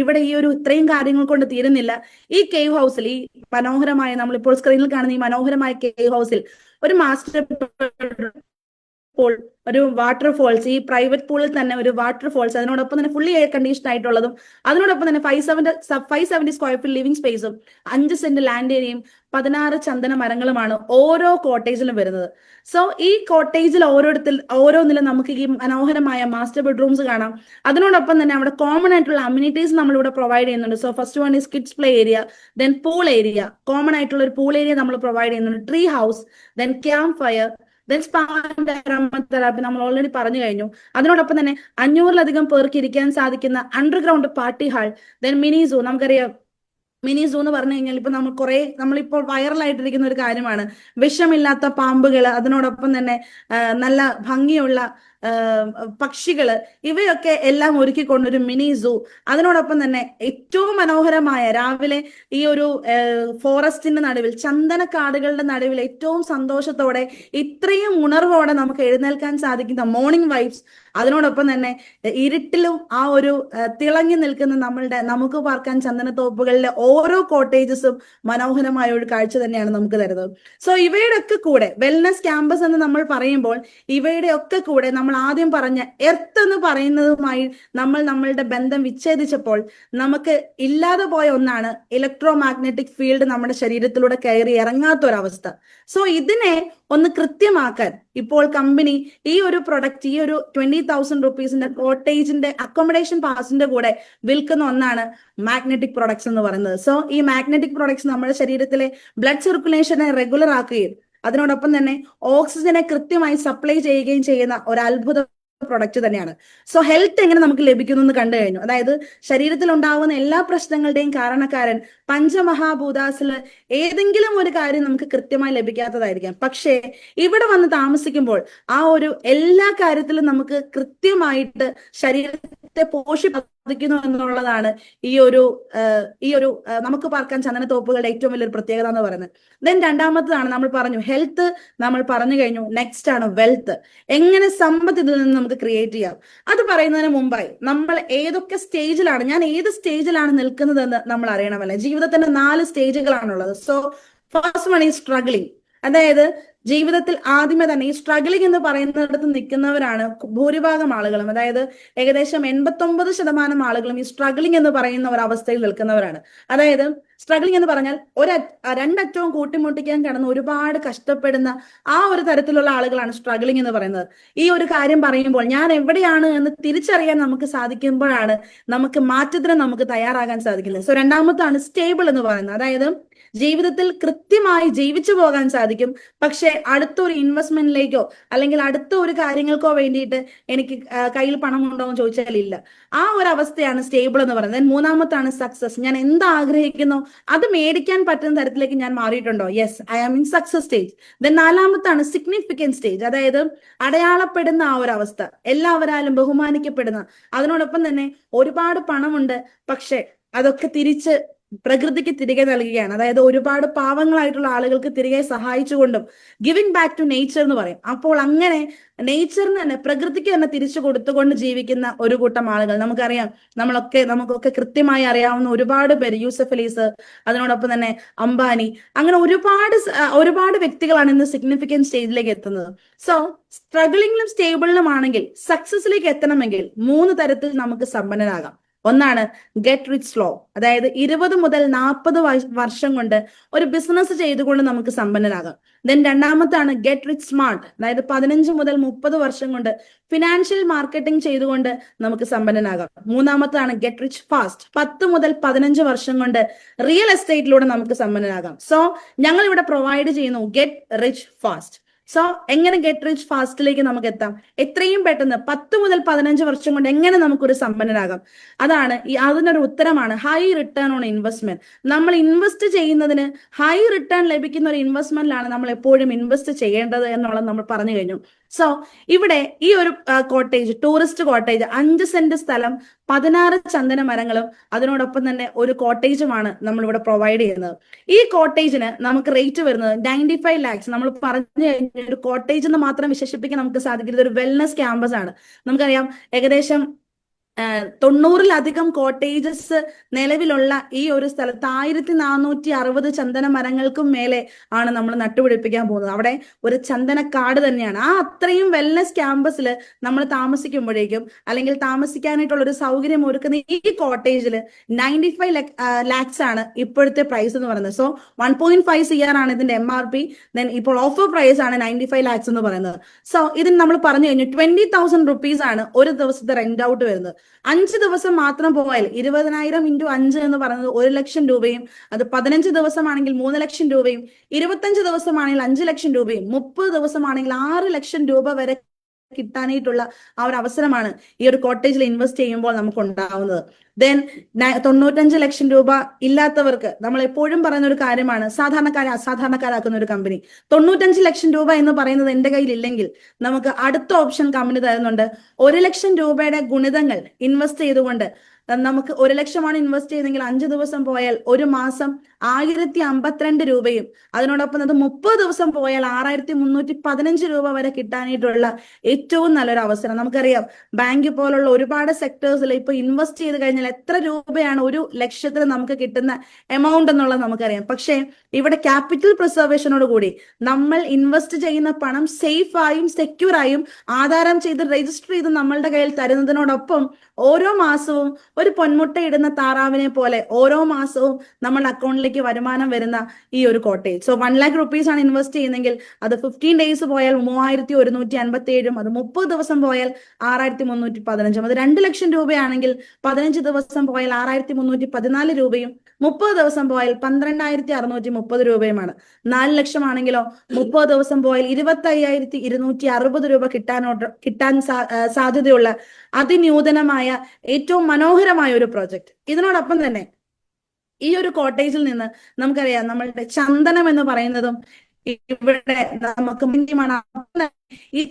ഇവിടെ ഈ ഒരു ഇത്രയും കാര്യങ്ങൾ കൊണ്ട് തീരുന്നില്ല. ഈ കേവ് ഹൗസിൽ, ഈ മനോഹരമായ, നമ്മളിപ്പോൾ സ്ക്രീനിൽ കാണുന്ന ഈ മനോഹരമായ കേവ് ഹൗസിൽ ഒരു മാസ്റ്റർ പൂൾ, ഒരു വാട്ടർഫോൾസ്, ഈ പ്രൈവറ്റ് പൂളിൽ തന്നെ ഒരു വാട്ടർഫോൾസ്, അതിനോടൊപ്പം തന്നെ ഫുള്ളി എയർ കണ്ടീഷൻ ആയിട്ടുള്ളതും, അതിനോടൊപ്പം തന്നെ 570 സ്ക്വയർ ഫീറ്റ് ലിവിംഗ് സ്പേസും 5 സെന്റ് ലാൻഡ് ഏരിയയും 16 ചന്ദന മരങ്ങളുമാണ് ഓരോ കോട്ടേജിലും വരുന്നത്. സോ ഈ കോട്ടേജിൽ ഓരോന്നിലും നമുക്ക് ഈ മനോഹരമായ മാസ്റ്റർ ബെഡ്റൂംസ് കാണാം. അതിനോടൊപ്പം തന്നെ അവിടെ കോമൺ ആയിട്ടുള്ള അമ്യൂണിറ്റീസ് നമ്മളിവിടെ പ്രൊവൈഡ് ചെയ്യുന്നുണ്ട്. So first one is kids play area, then pool area, common ആയിട്ടുള്ള ഒരു പൂൾ ഏരിയ നമ്മൾ പ്രൊവൈഡ് ചെയ്യുന്നുണ്ട്, tree house, then campfire, then spa and aromatherapy നമ്മൾ ഓൾറെഡി പറഞ്ഞു കഴിഞ്ഞു. അതിനോടൊപ്പം തന്നെ 500-ലധികം പേർക്ക് ഇരിക്കാൻ സാധിക്കുന്ന underground party hall, then mini zoo. നമുക്കറിയാം മിനി സൂ എന്ന് പറഞ്ഞു കഴിഞ്ഞാൽ ഇപ്പൊ നമ്മളിപ്പോൾ വൈറലായിട്ടിരിക്കുന്ന ഒരു കാര്യമാണ് വിഷമില്ലാത്ത പാമ്പുകൾ, അതിനോടൊപ്പം തന്നെ നല്ല ഭംഗിയുള്ള പക്ഷികള്, ഇവയൊക്കെ എല്ലാം ഒരുക്കിക്കൊണ്ടൊരു മിനി സൂ. അതിനോടൊപ്പം തന്നെ ഏറ്റവും മനോഹരമായ, രാവിലെ ഈ ഒരു ഫോറസ്റ്റിന്റെ നടുവിൽ, ചന്ദനക്കാടുകളുടെ നടുവിൽ ഏറ്റവും സന്തോഷത്തോടെ, ഇത്രയും ഉണർവോടെ നമുക്ക് എഴുന്നേൽക്കാൻ സാധിക്കുന്ന മോർണിംഗ് വൈബ്സ്, അതിനോടൊപ്പം തന്നെ ഇരുട്ടിലും ആ ഒരു തിളങ്ങി നിൽക്കുന്ന നമുക്ക് പാർക്കാൻ ചന്ദനത്തോപ്പുകളിലെ ഓരോ കോട്ടേജസും മനോഹരമായ ഒരു കാഴ്ച തന്നെയാണ് നമുക്ക് തരുന്നത്. സോ ഇവയുടെ ഒക്കെ കൂടെ വെൽനസ് ക്യാമ്പസ് എന്ന് നമ്മൾ പറയുമ്പോൾ, ഇവയുടെ ഒക്കെ കൂടെ നമ്മൾ ആദ്യം പറഞ്ഞ എർത്ത് എന്ന് പറയുന്നതുമായി നമ്മളുടെ ബന്ധം വിച്ഛേദിച്ചപ്പോൾ നമുക്ക് ഇല്ലാതെ പോയ ഒന്നാണ് ഇലക്ട്രോ മാഗ്നറ്റിക് ഫീൽഡ് നമ്മുടെ ശരീരത്തിലൂടെ കയറി ഇറങ്ങാത്ത ഒരവസ്ഥ. സോ ഇതിനെ ഒന്ന് കൃത്യമാക്കാൻ ഇപ്പോൾ കമ്പനി ഈ ഒരു പ്രൊഡക്റ്റ്, ഈ ഒരു 20,000 റുപ്പീസിന്റെ കോട്ടേജിന്റെ അക്കോമഡേഷൻ പാസിന്റെ കൂടെ വിൽക്കുന്ന ഒന്നാണ് മാഗ്നറ്റിക് പ്രൊഡക്ട്സ് എന്ന് പറയുന്നത്. സോ ഈ മാഗ്നറ്റിക് പ്രൊഡക്ട്സ് നമ്മുടെ ശരീരത്തിലെ ബ്ലഡ് സർക്കുലേഷനെ റെഗുലർ ആക്കുകയും അതിനോടൊപ്പം തന്നെ ഓക്സിജനെ കൃത്യമായി സപ്ലൈ ചെയ്യുകയും ചെയ്യുന്ന ഒരു അത്ഭുത പ്രൊഡക്റ്റ് തന്നെയാണ്. സോ ഹെൽത്ത് എങ്ങനെ നമുക്ക് ലഭിക്കുന്നു എന്ന് കണ്ടു കഴിഞ്ഞു. അതായത് ശരീരത്തിൽ ഉണ്ടാകുന്ന എല്ലാ പ്രശ്നങ്ങളുടെയും കാരണക്കാരൻ പഞ്ചമഹാഭൂതാസില് ഏതെങ്കിലും ഒരു കാര്യം നമുക്ക് കൃത്യമായി ലഭിക്കാത്തതായിരിക്കാം. പക്ഷേ ഇവിടെ വന്ന് താമസിക്കുമ്പോൾ ആ ഒരു എല്ലാ കാര്യത്തിലും നമുക്ക് കൃത്യമായിട്ട് ശരീരത്തെ പോഷിപ്പിക്കുന്നു എന്നുള്ളതാണ് ഈ ഒരു നമുക്ക് പാർക്കാൻ ചന്ദനത്തോപ്പുകളുടെ ഏറ്റവും വലിയൊരു പ്രത്യേകത എന്ന് പറയുന്നത്. ദെൻ രണ്ടാമത്തതാണ്, നമ്മൾ പറഞ്ഞു ഹെൽത്ത്, നമ്മൾ പറഞ്ഞു കഴിഞ്ഞു. നെക്സ്റ്റ് ആണ് വെൽത്ത്. എങ്ങനെ സമ്പത്ത് ഇതിൽ നിന്ന് നമുക്ക് ക്രിയേറ്റ് ചെയ്യാം. അത് പറയുന്നതിന് മുമ്പായി നമ്മൾ ഞാൻ ഏത് സ്റ്റേജിലാണ് നിൽക്കുന്നതെന്ന് നമ്മൾ അറിയണമല്ലേ. ജീവിതത്തിന്റെ 4 സ്റ്റേജുകളാണുള്ളത്. So first one is struggling. അതായത് ജീവിതത്തിൽ ആദ്യമേ തന്നെ ഈ സ്ട്രഗ്ലിംഗ് എന്ന് പറയുന്നിടത്ത് നിൽക്കുന്നവരാണ് ഭൂരിഭാഗം ആളുകളും. അതായത് ഏകദേശം 89% ആളുകളും ഈ സ്ട്രഗ്ലിംഗ് എന്ന് പറയുന്ന ഒരു അവസ്ഥയിൽ നിൽക്കുന്നവരാണ്. അതായത് സ്ട്രഗ്ലിംഗ് എന്ന് പറഞ്ഞാൽ രണ്ടറ്റവും കൂട്ടിമുട്ടിക്കാൻ കിടന്ന് ഒരുപാട് കഷ്ടപ്പെടുന്ന ആ ഒരു തരത്തിലുള്ള ആളുകളാണ് സ്ട്രഗ്ലിംഗ് എന്ന് പറയുന്നത്. ഈ ഒരു കാര്യം പറയുമ്പോൾ ഞാൻ എവിടെയാണ് എന്ന് തിരിച്ചറിയാൻ നമുക്ക് സാധിക്കുമ്പോഴാണ് നമുക്ക് മാറ്റത്തിന് നമുക്ക് തയ്യാറാകാൻ സാധിക്കുന്നത്. സോ രണ്ടാമത്താണ് സ്റ്റേബിൾ എന്ന് പറയുന്നത്. അതായത് ജീവിതത്തിൽ കൃത്യമായി ജീവിച്ചു പോകാൻ സാധിക്കും, പക്ഷെ അടുത്തൊരു ഇൻവെസ്റ്റ്മെന്റിലേക്കോ അല്ലെങ്കിൽ അടുത്ത ഒരു കാര്യങ്ങൾക്കോ വേണ്ടിയിട്ട് എനിക്ക് കയ്യിൽ പണം ഉണ്ടോ എന്ന് ചോദിച്ചാൽ ഇല്ല. ആ ഒരു അവസ്ഥയാണ് സ്റ്റേബിൾ എന്ന് പറയുന്നത്. മൂന്നാമത്താണ് സക്സസ്. ഞാൻ എന്ത് ആഗ്രഹിക്കുന്നോ അത് മേടിക്കാൻ പറ്റുന്ന തരത്തിലേക്ക് ഞാൻ മാറിയിട്ടുണ്ടോ? Yes, I am in success stage. Then നാലാമത്താണ് സിഗ്നിഫിക്കൻറ്റ് സ്റ്റേജ്. അതായത് അടയാളപ്പെടുന്ന ആ ഒരു അവസ്ഥ, എല്ലാവരാലും ബഹുമാനിക്കപ്പെടുന്ന, അതിനോടൊപ്പം തന്നെ ഒരുപാട് പണമുണ്ട്, പക്ഷെ അതൊക്കെ തിരിച്ച് പ്രകൃതിക്ക് തിരികെ നൽകുകയാണ്. അതായത് ഒരുപാട് പാവങ്ങളായിട്ടുള്ള ആളുകൾക്ക് തിരികെ സഹായിച്ചുകൊണ്ടും ഗിവിംഗ് ബാക്ക് ടു നേച്ചർ എന്ന് പറയും. അപ്പോൾ അങ്ങനെ നേച്ചറിന് തന്നെ, പ്രകൃതിക്ക് തന്നെ തിരിച്ചു കൊടുത്തുകൊണ്ട് ജീവിക്കുന്ന ഒരു കൂട്ടം ആളുകൾ നമുക്കറിയാം. നമുക്കൊക്കെ കൃത്യമായി അറിയാവുന്ന ഒരുപാട് പേര്, യൂസഫ് അലീസ്, അതിനോടൊപ്പം തന്നെ അംബാനി, അങ്ങനെ ഒരുപാട് വ്യക്തികളാണ് ഇന്ന് സിഗ്നിഫിക്കൻറ്റ് സ്റ്റേജിലേക്ക് എത്തുന്നത്. സോ സ്ട്രഗിളിംഗിലും സ്റ്റേബിളിലും ആണെങ്കിൽ സക്സസിലേക്ക് എത്തണമെങ്കിൽ 3 തരത്തിൽ നമുക്ക് സമ്പന്നരാകാം. ഒന്നാണ് ഗെറ്റ് റിച്ച് സ്ലോ. അതായത് 20 മുതൽ 40 വർഷം കൊണ്ട് ഒരു ബിസിനസ് ചെയ്തുകൊണ്ട് നമുക്ക് സമ്പന്നരാകാം. ദെൻ രണ്ടാമത്താണ് ഗെറ്റ് റിച്ച് സ്മാർട്ട്. അതായത് 15 മുതൽ 30 വർഷം കൊണ്ട് ഫിനാൻഷ്യൽ മാർക്കറ്റിംഗ് ചെയ്തുകൊണ്ട് നമുക്ക് സമ്പന്നനാകാം. മൂന്നാമത്താണ് ഗെറ്റ് റിച്ച് ഫാസ്റ്റ്. 10 മുതൽ 15 വർഷം കൊണ്ട് റിയൽ എസ്റ്റേറ്റിലൂടെ നമുക്ക് സമ്പന്നനാകാം. സോ ഞങ്ങൾ ഇവിടെ പ്രൊവൈഡ് ചെയ്യുന്നു ഗെറ്റ് റിച്ച് ഫാസ്റ്റ്. സോ എങ്ങനെ ഗെറ്റ് റിച്ച് ഫാസ്റ്റിലേക്ക് നമുക്ക് എത്താം? എത്രയും പെട്ടെന്ന് 10 മുതൽ 15 വർഷം കൊണ്ട് എങ്ങനെ നമുക്കൊരു സമ്പന്നനാകാം? അതിനൊരു ഉത്തരമാണ് ഹൈ റിട്ടേൺ ഓൺ ഇൻവെസ്റ്റ്മെന്റ്. നമ്മൾ ഇൻവെസ്റ്റ് ചെയ്യുന്നതിന് ഹൈ റിട്ടേൺ ലഭിക്കുന്ന ഒരു ഇൻവെസ്റ്റ്മെന്റിലാണ് നമ്മൾ എപ്പോഴും ഇൻവെസ്റ്റ് ചെയ്യേണ്ടത് എന്നുള്ളത് നമ്മൾ പറഞ്ഞു കഴിഞ്ഞു. സോ ഇവിടെ ഈ ഒരു കോട്ടേജ്, ടൂറിസ്റ്റ് കോട്ടേജ്, 5 സെന്റ് സ്ഥലം, 16 ചന്ദന മരങ്ങളും അതിനോടൊപ്പം തന്നെ ഒരു കോട്ടേജുമാണ് നമ്മൾ ഇവിടെ പ്രൊവൈഡ് ചെയ്യുന്നത്. ഈ കോട്ടേജിന് നമുക്ക് റേറ്റ് വരുന്നത് 95 lakhs. നമ്മൾ പറഞ്ഞു കഴിഞ്ഞാൽ ഒരു കോട്ടേജ് എന്ന് മാത്രം വിശേഷിപ്പിക്കാൻ നമുക്ക് സാധിക്കുന്നത് ഒരു വെൽനസ് ക്യാമ്പസ് ആണ്. നമുക്കറിയാം ഏകദേശം 90-ലധികം കോട്ടേജസ് നിലവിലുള്ള ഈ ഒരു സ്ഥലത്ത് 1460 ചന്ദന മരങ്ങൾക്കും മേലെ ആണ് നമ്മൾ നട്ടുപിടിപ്പിക്കാൻ പോകുന്നത്. അവിടെ ഒരു ചന്ദനക്കാട് തന്നെയാണ്. ആ അത്രയും വെൽനസ് ക്യാമ്പസിൽ നമ്മൾ താമസിക്കുമ്പോഴേക്കും, അല്ലെങ്കിൽ താമസിക്കാനായിട്ടുള്ള ഒരു സൗകര്യം ഒരുക്കുന്ന ഈ കോട്ടേജിൽ 95 lakhs ആണ് ഇപ്പോഴത്തെ പ്രൈസ് എന്ന് പറയുന്നത്. സോ 1.5 CR ആണ് ഇതിന്റെ MRP. ദെൻ ഇപ്പോൾ ഓഫർ പ്രൈസ് ആണ് 95 lakhs എന്ന് പറയുന്നത്. സോ ഇതിന് നമ്മൾ പറഞ്ഞു കഴിഞ്ഞു 20,000 rupees ആണ് ഒരു ദിവസത്തെ റെന്റ് ഔട്ട് വരുന്നത്. 5 ദിവസം മാത്രം പോയാൽ 20,000 × 5 എന്ന് പറയുന്നത് 1 ലക്ഷം രൂപയും, അത് 15 ദിവസമാണെങ്കിൽ 3 ലക്ഷം രൂപയും, 25 ദിവസമാണെങ്കിൽ 5 ലക്ഷം രൂപയും, 30 ദിവസമാണെങ്കിൽ 6 ലക്ഷം രൂപ വരെ കിട്ടാനായിട്ടുള്ള ആ ഒരു അവസരമാണ് ഈ ഒരു കോട്ടേജിൽ ഇൻവെസ്റ്റ് ചെയ്യുമ്പോൾ നമുക്ക് ഉണ്ടാവുന്നത്. ദെൻ 95 ലക്ഷം രൂപ ഇല്ലാത്തവർക്ക് നമ്മൾ എപ്പോഴും പറയുന്ന ഒരു കാര്യമാണ്, സാധാരണക്കാരെ അസാധാരണക്കാരാക്കുന്ന ഒരു കമ്പനി. 95 ലക്ഷം രൂപ എന്ന് പറയുന്നത് എന്റെ കയ്യിൽ ഇല്ലെങ്കിൽ നമുക്ക് അടുത്ത ഓപ്ഷൻ കമ്പനി തരുന്നുണ്ട്. 1 ലക്ഷം രൂപയുടെ ഗുണിതങ്ങൾ ഇൻവെസ്റ്റ് ചെയ്തുകൊണ്ട് നമുക്ക് 1 ലക്ഷമാണ് ഇൻവെസ്റ്റ് ചെയ്തെങ്കിൽ 5 ദിവസം പോയാൽ ഒരു മാസം 1052 രൂപയും, അതിനോടൊപ്പം അത് 30 ദിവസം പോയാൽ 6315 രൂപ വരെ കിട്ടാനായിട്ടുള്ള ഏറ്റവും നല്ലൊരു അവസരം. നമുക്കറിയാം ബാങ്ക് പോലുള്ള ഒരുപാട് സെക്ടേഴ്സിൽ ഇപ്പൊ ഇൻവെസ്റ്റ് ചെയ്ത് കഴിഞ്ഞാൽ എത്ര രൂപയാണ് 1 ലക്ഷത്തിന് നമുക്ക് കിട്ടുന്ന എമൗണ്ട് എന്നുള്ളത് നമുക്കറിയാം. പക്ഷേ ഇവിടെ ക്യാപിറ്റൽ പ്രിസർവേഷനോട് കൂടി നമ്മൾ ഇൻവെസ്റ്റ് ചെയ്യുന്ന പണം സേഫ് ആയും സെക്യൂർ ആയും ആധാരം ചെയ്ത് രജിസ്റ്റർ ചെയ്ത് നമ്മളുടെ കയ്യിൽ തരുന്നതിനോടൊപ്പം ഓരോ മാസവും ഒരു പൊന്മുട്ടയിടുന്ന താറാവിനെ പോലെ ഓരോ മാസവും നമ്മുടെ അക്കൗണ്ടിലേക്ക് വരുമാനം വരുന്ന ഈ ഒരു കോട്ടേജ്. സോ 1 lakh rupees ആണ് ഇൻവെസ്റ്റ് ചെയ്യുന്നെങ്കിൽ അത് 15 ഡേയ്സ് പോയാൽ 3157, അത് 30 ദിവസം പോയാൽ 6315, അത് 2 ലക്ഷം രൂപയാണെങ്കിൽ 15 ദിവസം പോയാൽ 6314 രൂപയും, 30 ദിവസം പോയാൽ 12,630 രൂപയുമാണ്. 4 ലക്ഷമാണെങ്കിലോ 30 ദിവസം പോയാൽ 25,260 രൂപ കിട്ടാൻ സാധ്യതയുള്ള അതിനൂതനമായ ഏറ്റവും മനോഹരമായ ഒരു പ്രോജക്റ്റ്. ഇതിനോടൊപ്പം തന്നെ ഈ ഒരു കോട്ടേജിൽ നിന്ന് നമുക്കറിയാം നമ്മളുടെ ചന്ദനം എന്ന് പറയുന്നതും ഇവിടെ നമുക്ക് ഈ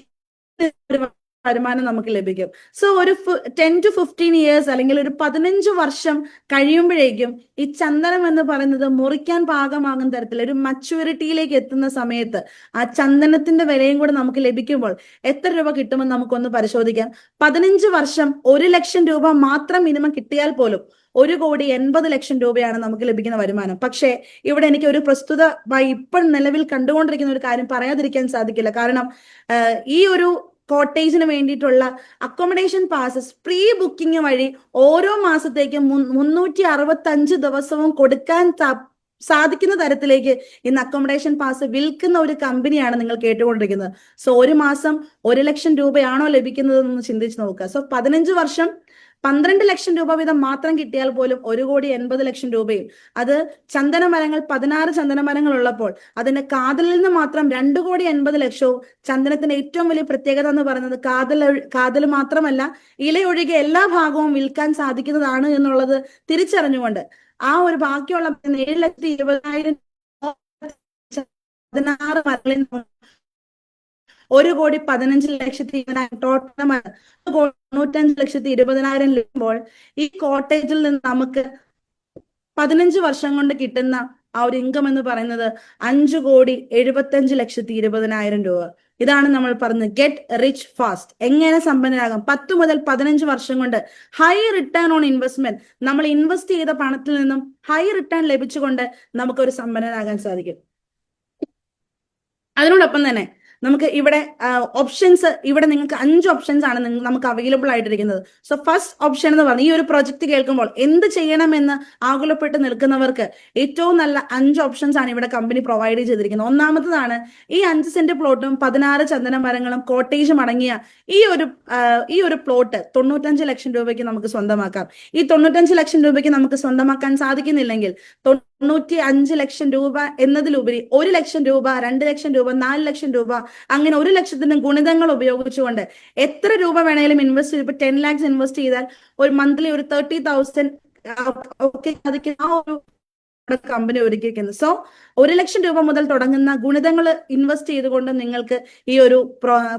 വരുമാനം നമുക്ക് ലഭിക്കും. സോ ഒരു 10 to 15 years അല്ലെങ്കിൽ ഒരു 15 വർഷം കഴിയുമ്പോഴേക്കും ഈ ചന്ദനം എന്ന് പറയുന്നത് മുറിക്കാൻ പാകമാകുന്ന തരത്തിൽ ഒരു മച്യൂരിറ്റിയിലേക്ക് എത്തുന്ന സമയത്ത് ആ ചന്ദനത്തിന്റെ വിലയും കൂടെ നമുക്ക് ലഭിക്കുമ്പോൾ എത്ര രൂപ കിട്ടുമെന്ന് നമുക്കൊന്ന് പരിശോധിക്കാം. 15 വർഷം 1 ലക്ഷം രൂപ മാത്രം മിനിമം കിട്ടിയാൽ പോലും 1,80,00,000 രൂപയാണ് നമുക്ക് ലഭിക്കുന്ന വരുമാനം. പക്ഷേ ഇവിടെ എനിക്ക് ഒരു പ്രസ്തുത ഇപ്പോൾ നിലവിൽ കണ്ടുകൊണ്ടിരിക്കുന്ന ഒരു കാര്യം പറയാതിരിക്കാൻ സാധിക്കില്ല. കാരണം ഈ ഒരു കോട്ടേജിന് വേണ്ടിയിട്ടുള്ള അക്കോമഡേഷൻ പാസസ് പ്രീ ബുക്കിംഗ് വഴി ഓരോ മാസത്തേക്കും 365 ദിവസവും കൊടുക്കാൻ സാധിക്കുന്ന തരത്തിലേക്ക് ഇന്ന് അക്കോമഡേഷൻ പാസ് വിൽക്കുന്ന ഒരു കമ്പനിയാണ് നിങ്ങൾ കേട്ടുകൊണ്ടിരിക്കുന്നത്. സോ ഒരു മാസം 1 ലക്ഷം രൂപയാണോ ലഭിക്കുന്നത് എന്ന് ചിന്തിച്ച് നോക്കുക. സോ 15 വർഷം 12 ലക്ഷം രൂപ വീതം മാത്രം കിട്ടിയാൽ പോലും 1,80,00,000 രൂപയും, അത് ചന്ദന മരങ്ങൾ 16 ചന്ദന മരങ്ങൾ ഉള്ളപ്പോൾ അതിന്റെ കാതലിൽ നിന്ന് മാത്രം 2,80,00,000വും. ചന്ദനത്തിന്റെ ഏറ്റവും വലിയ പ്രത്യേകത എന്ന് പറയുന്നത് കാതൽ മാത്രമല്ല, ഇലയൊഴികെ എല്ലാ ഭാഗവും വിൽക്കാൻ സാധിക്കുന്നതാണ് എന്നുള്ളത് തിരിച്ചറിഞ്ഞുകൊണ്ട് ആ ഒരു ബാക്കിയുള്ള 7,20,000 16 മരങ്ങളിൽ 1,15,20,000 ടോട്ടൽ 95,20,000 ലഭിക്കുമ്പോൾ ഈ കോട്ടേജിൽ നിന്ന് നമുക്ക് 15 വർഷം കൊണ്ട് കിട്ടുന്ന ആ ഒരു ഇൻകം എന്ന് പറയുന്നത് 5,75,20,000 രൂപ. ഇതാണ് നമ്മൾ പറഞ്ഞത് ഗെറ്റ് റിച്ച് ഫാസ്റ്റ്. എങ്ങനെ സമ്പന്നരാകാം? 10 മുതൽ 15 വർഷം കൊണ്ട് ഹൈ റിട്ടേൺ ഓൺ ഇൻവെസ്റ്റ്മെന്റ്, നമ്മൾ ഇൻവെസ്റ്റ് ചെയ്ത പണത്തിൽ നിന്നും ഹൈ റിട്ടേൺ ലഭിച്ചുകൊണ്ട് നമുക്കൊരു സമ്പന്നരാകാൻ സാധിക്കും. അതിനോടൊപ്പം തന്നെ നമുക്ക് ഇവിടെ ഓപ്ഷൻസ്, ഇവിടെ നിങ്ങൾക്ക് 5 ഓപ്ഷൻസ് ആണ് നമുക്ക് അവൈലബിൾ ആയിട്ടിരിക്കുന്നത്. സോ ഫസ്റ്റ് ഓപ്ഷൻ എന്ന് പറഞ്ഞാൽ ഈ ഒരു പ്രൊജക്ട് കേൾക്കുമ്പോൾ എന്ത് ചെയ്യണമെന്ന് ആകുലപ്പെട്ട് നിൽക്കുന്നവർക്ക് ഏറ്റവും നല്ല 5 ഓപ്ഷൻസ് ആണ് ഇവിടെ കമ്പനി പ്രൊവൈഡ് ചെയ്തിരിക്കുന്നത്. ഒന്നാമത്തതാണ് ഈ 5 സെന്റ് പ്ലോട്ടും 16 ചന്ദന മരങ്ങളും കോട്ടേജും അടങ്ങിയ ഈ ഒരു പ്ലോട്ട് 95 ലക്ഷം രൂപയ്ക്ക് നമുക്ക് സ്വന്തമാക്കാം. ഈ 95 ലക്ഷം രൂപയ്ക്ക് നമുക്ക് സ്വന്തമാക്കാൻ സാധിക്കുന്നില്ലെങ്കിൽ 95 ലക്ഷം രൂപ എന്നതിലുപരി 1 ലക്ഷം രൂപ, 2 ലക്ഷം രൂപ, 4 ലക്ഷം രൂപ, അങ്ങനെ 1 ലക്ഷത്തിന്റെ ഗുണിതങ്ങൾ ഉപയോഗിച്ചുകൊണ്ട് എത്ര രൂപ വേണേലും ഇൻവെസ്റ്റ് ചെയ്ത്, ഇപ്പൊ 10 lakhs ഇൻവെസ്റ്റ് ചെയ്താൽ ഒരു മന്ത്ലി ഒരു 30,000 ഒക്കെ സാധിക്കുന്ന ആ ഒരു കമ്പനി ഒരുക്കിയിരിക്കുന്നത്. സോ 1 ലക്ഷം രൂപ മുതൽ തുടങ്ങുന്ന ഗുണിതങ്ങൾ ഇൻവെസ്റ്റ് ചെയ്തുകൊണ്ട് നിങ്ങൾക്ക് ഈ ഒരു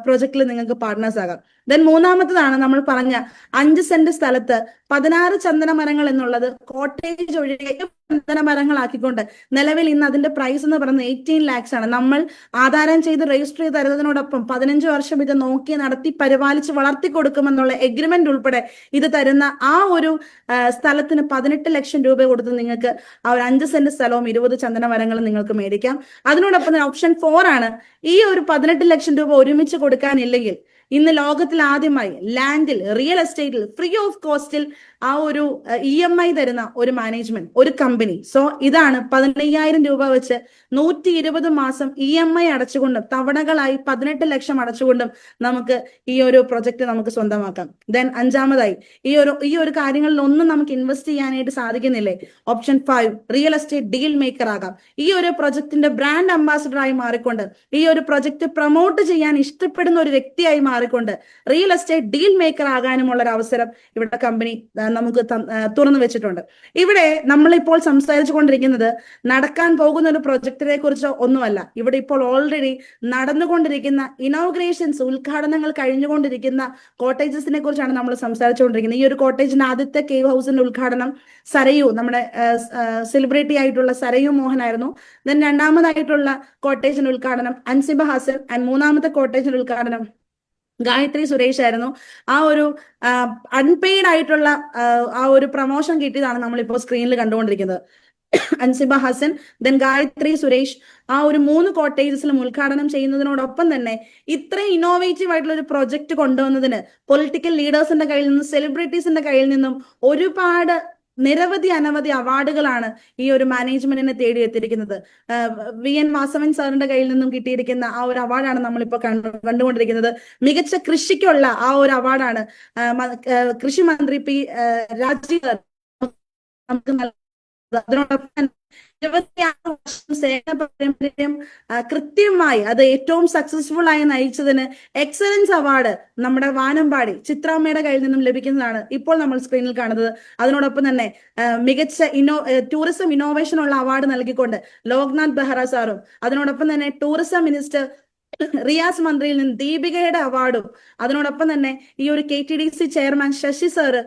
പ്രോജക്റ്റിൽ നിങ്ങൾക്ക് പാർട്ട്നേഴ്സ് ആകാം. ദെൻ മൂന്നാമത്തതാണ് നമ്മൾ പറഞ്ഞ 5 സെന്റ് സ്ഥലത്ത് 16 ചന്ദന മരങ്ങൾ എന്നുള്ളത് കോട്ടേജ് ഒഴികെ ചന്ദന മരങ്ങളാക്കിക്കൊണ്ട് നിലവിൽ ഇന്ന് അതിന്റെ പ്രൈസ് എന്ന് പറയുന്നത് 18 lakhs ആണ്. നമ്മൾ ആധാരം ചെയ്ത് രജിസ്റ്റർ ചെയ്ത് തരുന്നതിനോടൊപ്പം 15 വർഷം ഇത് നോക്കി നടത്തി പരിപാലിച്ച് വളർത്തി കൊടുക്കുമെന്നുള്ള എഗ്രിമെന്റ് ഉൾപ്പെടെ ഇത് തരുന്ന ആ ഒരു സ്ഥലത്തിന് 18 ലക്ഷം രൂപ കൊടുത്ത് നിങ്ങൾക്ക് ആ ഒരു 5 സെന്റ് സ്ഥലവും 20 ചന്ദന മരങ്ങളും നിങ്ങൾക്ക് മേടിക്കാം. അതിനോടൊപ്പം തന്നെ ഓപ്ഷൻ 4 ആണ്, ഈ ഒരു 18 ലക്ഷം രൂപ ഒരുമിച്ച് കൊടുക്കാനില്ലെങ്കിൽ ഇന്ന് ലോകത്തിൽ ആദ്യമായി ലാൻഡിൽ റിയൽ എസ്റ്റേറ്റിൽ ഫ്രീ ഓഫ് കോസ്റ്റിൽ ആ ഒരു EMI തരുന്ന ഒരു മാനേജ്മെന്റ്, ഒരു കമ്പനി. സോ ഇതാണ് 15,000 രൂപ വെച്ച് 120 മാസം EMI അടച്ചുകൊണ്ടും തവണകളായി 18 ലക്ഷം അടച്ചുകൊണ്ടും നമുക്ക് ഈ ഒരു പ്രൊജക്ട് നമുക്ക് സ്വന്തമാക്കാം. ദെൻ അഞ്ചാമതായി ഈ ഒരു കാര്യങ്ങളിൽ ഒന്നും നമുക്ക് ഇൻവെസ്റ്റ് ചെയ്യാനായിട്ട് സാധിക്കുന്നില്ലേ? Option 5 real estate deal maker ആകാം. ഈ ഒരു പ്രൊജക്ടിന്റെ ബ്രാൻഡ് അംബാസിഡർ ആയി മാറിക്കൊണ്ട് ഈ ഒരു പ്രൊജക്ട് പ്രൊമോട്ട് ചെയ്യാൻ ഇഷ്ടപ്പെടുന്ന ഒരു വ്യക്തിയായി മാറിക്കൊണ്ട് റിയൽ എസ്റ്റേറ്റ് ഡീൽ മേക്കർ ആകാനുമുള്ള ഒരു അവസരം ഇവിടെ കമ്പനി നമുക്ക് തുറന്നു വെച്ചിട്ടുണ്ട്. ഇവിടെ നമ്മളിപ്പോൾ സംസാരിച്ചു കൊണ്ടിരിക്കുന്നത് നടക്കാൻ പോകുന്ന ഒരു പ്രൊജക്ടിനെ കുറിച്ച് ഒന്നുമല്ല. ഇവിടെ ഇപ്പോൾ ഓൾറെഡി നടന്നുകൊണ്ടിരിക്കുന്ന ഇനോഗ്രേഷൻസ്, ഉദ്ഘാടനങ്ങൾ കഴിഞ്ഞുകൊണ്ടിരിക്കുന്ന കോട്ടേജസിനെ കുറിച്ചാണ് നമ്മൾ സംസാരിച്ചുകൊണ്ടിരിക്കുന്നത്. ഈ ഒരു കോട്ടേജിന്റെ ആദ്യത്തെ കേവ് ഹൗസിന്റെ ഉദ്ഘാടനം സരയു, നമ്മുടെ സെലിബ്രിറ്റി ആയിട്ടുള്ള സരയു മോഹനായിരുന്നു. ദെൻ രണ്ടാമതായിട്ടുള്ള കോട്ടേജിന്റെ ഉദ്ഘാടനം അൻസിബ ഹസൻ, ആൻഡ് മൂന്നാമത്തെ കോട്ടേജിന്റെ ഉദ്ഘാടനം ഗായത്രി സുരേഷ് ആയിരുന്നു. ആ ഒരു അൺപെയ്ഡ് ആയിട്ടുള്ള ആ ഒരു പ്രൊമോഷൻ കിട്ടിയതാണ് നമ്മളിപ്പോൾ സ്ക്രീനിൽ കണ്ടുകൊണ്ടിരിക്കുന്നത്. അൻസിബ ഹസൻ, ദെൻ ഗായത്രി സുരേഷ്, ആ ഒരു 3 കോട്ടേജസിലും ഉദ്ഘാടനം ചെയ്യുന്നതിനോടൊപ്പം തന്നെ ഇത്രയും ഇന്നോവേറ്റീവ് ആയിട്ടുള്ള ഒരു പ്രൊജക്ട് കൊണ്ടുവന്നതിന് പൊളിറ്റിക്കൽ ലീഡേഴ്സിന്റെ കയ്യിൽ നിന്നും സെലിബ്രിറ്റീസിന്റെ കയ്യിൽ നിന്നും ഒരുപാട് അനവധി അവാർഡുകളാണ് ഈ ഒരു മാനേജ്മെന്റിനെ തേടിയെത്തിയിരിക്കുന്നത്. VN വാസവൻ സാറിന്റെ കയ്യിൽ നിന്നും കിട്ടിയിരിക്കുന്ന ആ ഒരു അവാർഡാണ് നമ്മളിപ്പോൾ കണ്ടുകൊണ്ടിരിക്കുന്നത്. മികച്ച കൃഷിക്കുള്ള ആ ഒരു അവാർഡാണ് കൃഷി മന്ത്രി P. രാജീവ് നമുക്ക് അതിനോടൊപ്പം 26 വർഷം സേവന പാരമ്പര്യം കൃത്യമായി അത് ഏറ്റവും സക്സസ്ഫുൾ ആയി നയിച്ചതിന് എക്സലൻസ് അവാർഡ് നമ്മുടെ വാനമ്പാടി ചിത്രാമ്മയുടെ കയ്യിൽ നിന്നും ലഭിക്കുന്നതാണ് ഇപ്പോൾ നമ്മൾ സ്ക്രീനിൽ കാണുന്നത്. അതിനോടൊപ്പം തന്നെ മികച്ച ടൂറിസം ഇന്നോവേഷൻ ഉള്ള അവാർഡ് നൽകിക്കൊണ്ട് ലോക്നാഥ് ബെഹ്റ സാറും, അതിനോടൊപ്പം തന്നെ ടൂറിസം മിനിസ്റ്റർ റിയാസ് മന്ത്രിയിൽ നിന്ന് ദീപികയുടെ അവാർഡും, അതിനോടൊപ്പം തന്നെ ഈ ഒരു KTDC ചെയർമാൻ ശശി സാറ്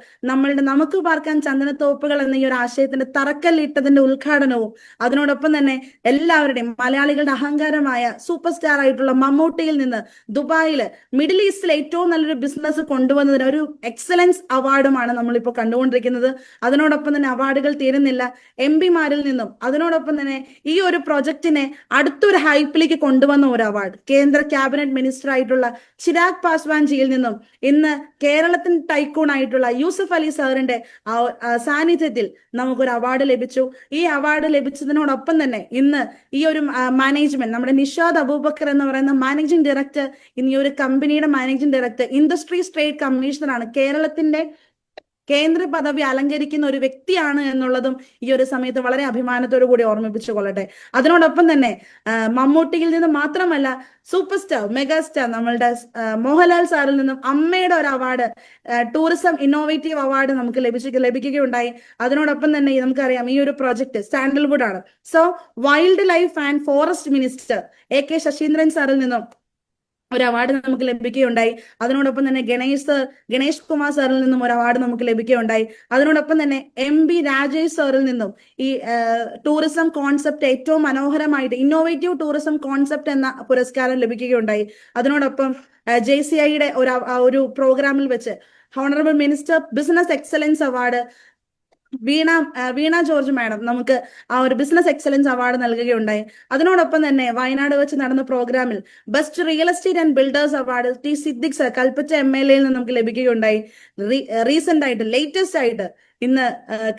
നമുക്ക് പാർക്കാൻ ചന്ദനത്തോപ്പുകൾ എന്ന ഈ ഒരു ആശയത്തിന്റെ തറക്കല്ലിട്ടതിന്റെ ഉദ്ഘാടനവും, അതിനോടൊപ്പം തന്നെ എല്ലാവരുടെയും മലയാളികളുടെ അഹങ്കാരമായ സൂപ്പർ സ്റ്റാർ ആയിട്ടുള്ള മമ്മൂട്ടിയിൽ നിന്ന് ദുബായില് മിഡിൽ ഈസ്റ്റിലെ ഏറ്റവും നല്ലൊരു ബിസിനസ് കൊണ്ടുവന്നതിന് ഒരു എക്സലൻസ് അവാർഡുമാണ് നമ്മളിപ്പോൾ കണ്ടുകൊണ്ടിരിക്കുന്നത്. അതിനോടൊപ്പം തന്നെ അവാർഡുകൾ തീരുന്നില്ല. MP മാരിൽ നിന്നും, അതിനോടൊപ്പം തന്നെ ഈ ഒരു പ്രൊജക്ടിനെ അടുത്തൊരു ഹൈപ്പിലേക്ക് കൊണ്ടുവന്ന ഒരു അവാർഡ് കേന്ദ്ര ക്യാബിനറ്റ് മിനിസ്റ്റർ ആയിട്ടുള്ള ചിരാഗ് പാസ്വാൻജിയിൽ നിന്നും ഇന്ന് കേരളത്തിന് ടൈക്കൂൺ ആയിട്ടുള്ള യൂസഫ് അലി സാറിന്റെ സാന്നിധ്യത്തിൽ നമുക്കൊരു അവാർഡ് ലഭിച്ചു. ഈ അവാർഡ് ലഭിച്ചതിനോടൊപ്പം തന്നെ ഇന്ന് ഈ ഒരു മാനേജ്മെന്റ്, നമ്മുടെ നിഷാദ് അബൂബക്കർ എന്ന് പറയുന്ന മാനേജിംഗ് ഡയറക്ടർ, ഇന്ന് ഈ ഒരു കമ്പനിയുടെ മാനേജിംഗ് ഡയറക്ടർ, ഇൻഡസ്ട്രീസ് ട്രേഡ് കമ്മീഷണറാണ്, കേരളത്തിന്റെ കേന്ദ്ര പദവി അലങ്കരിക്കുന്ന ഒരു വ്യക്തിയാണ് എന്നുള്ളതും ഈ ഒരു സമയത്ത് വളരെ അഭിമാനത്തോടു കൂടി ഓർമ്മിപ്പിച്ചു കൊള്ളട്ടെ. അതിനോടൊപ്പം തന്നെ മമ്മൂട്ടിയിൽ നിന്ന് മാത്രമല്ല, സൂപ്പർ സ്റ്റാർ മെഗാസ്റ്റാർ നമ്മളുടെ മോഹൻലാൽ സാറിൽ നിന്നും അമ്മയുടെ ഒരു അവാർഡ്, ടൂറിസം ഇന്നോവേറ്റീവ് അവാർഡ് നമുക്ക് ലഭിക്കുകയുണ്ടായി. അതിനോടൊപ്പം തന്നെ നമുക്കറിയാം ഈ ഒരു പ്രോജക്ട് സാൻഡൽവുഡ് ആണ്. So wildlife and forest minister AK Saseendran സാറിൽ നിന്നും ഒരു അവാർഡ് നമുക്ക് ലഭിക്കുകയുണ്ടായി. അതിനോടൊപ്പം തന്നെ ഗണേഷ് കുമാർ സാറിൽ നിന്നും ഒരു അവാർഡ് നമുക്ക് ലഭിക്കുകയുണ്ടായി. അതിനോടൊപ്പം തന്നെ MP രാജേഷ് സാറിൽ നിന്നും ഈ ടൂറിസം കോൺസെപ്റ്റ് ഏറ്റവും മനോഹരമായിട്ട് ഇന്നോവേറ്റീവ് ടൂറിസം കോൺസെപ്റ്റ് എന്ന പുരസ്കാരം ലഭിക്കുകയുണ്ടായി. അതിനോടൊപ്പം JCIയുടെ ഒരു പ്രോഗ്രാമിൽ വെച്ച് honourable minister business excellence award Veena George madam നമുക്ക് ആ ഒരു ബിസിനസ് എക്സലൻസ് അവാർഡ് നൽകുകയുണ്ടായി. അതിനോടൊപ്പം തന്നെ വയനാട് വെച്ച് നടന്ന പ്രോഗ്രാമിൽ best real estate and builders award T. Siddique sir Kalpetta MLA നിന്ന് നമുക്ക് ലഭിക്കുകയുണ്ടായി. റീസെന്റ് ആയിട്ട് ലേറ്റസ്റ്റ് ആയിട്ട് ഇന്ന്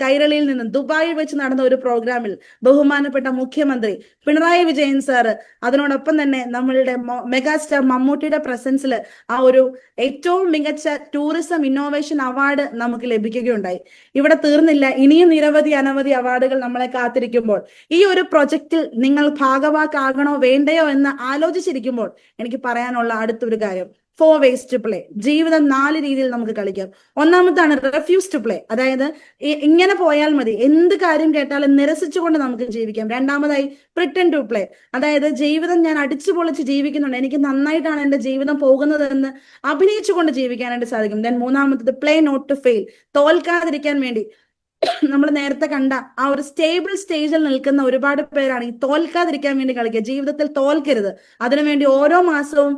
കൈരളിയിൽ നിന്ന് ദുബായിൽ വെച്ച് നടന്ന ഒരു പ്രോഗ്രാമിൽ ബഹുമാനപ്പെട്ട മുഖ്യമന്ത്രി പിണറായി വിജയൻ സാറ്, അതിനോടൊപ്പം തന്നെ നമ്മളുടെ മെഗാസ്റ്റാർ മമ്മൂട്ടിയുടെ പ്രസൻസിൽ ആ ഒരു ഏറ്റവും മികച്ച ടൂറിസം ഇന്നോവേഷൻ അവാർഡ് നമുക്ക് ലഭിക്കുകയുണ്ടായി. ഇവിടെ തീർന്നില്ല, ഇനിയും അനവധി അവാർഡുകൾ നമ്മളെ കാത്തിരിക്കുമ്പോൾ ഈ ഒരു പ്രൊജക്റ്റിൽ നിങ്ങൾ ഭാഗവാക്കാകണോ വേണ്ടയോ എന്ന് ആലോചിച്ചിരിക്കുമ്പോൾ എനിക്ക് പറയാനുള്ള അടുത്തൊരു കാര്യം, 4 ways to play. ജീവിതം 4 രീതിയിൽ നമുക്ക് കളിക്കാം. ഒന്നാമത്താണ് refuse to play. അതായത് ഇങ്ങനെ പോയാൽ മതി, എന്ത് കാര്യം കേട്ടാലും നിരസിച്ചുകൊണ്ട് നമുക്ക് ജീവിക്കാം. രണ്ടാമതായി pretend to play. അതായത് ജീവിതം ഞാൻ അടിച്ചു പൊളിച്ച് ജീവിക്കുന്നുണ്ട്, എനിക്ക് നന്നായിട്ടാണ് എന്റെ ജീവിതം പോകുന്നത് എന്ന് അഭിനയിച്ചുകൊണ്ട് ജീവിക്കാനായിട്ട് സാധിക്കും. ദെൻ മൂന്നാമത്തത് play not to fail. തോൽക്കാതിരിക്കാൻ വേണ്ടി നമ്മൾ നേരത്തെ കണ്ട ആ ഒരു സ്റ്റേബിൾ സ്റ്റേജിൽ നിൽക്കുന്ന ഒരുപാട് പേരാണ് ഈ തോൽക്കാതിരിക്കാൻ വേണ്ടി കളിക്കുക. ജീവിതത്തിൽ തോൽക്കരുത്, അതിനുവേണ്ടി ഓരോ മാസവും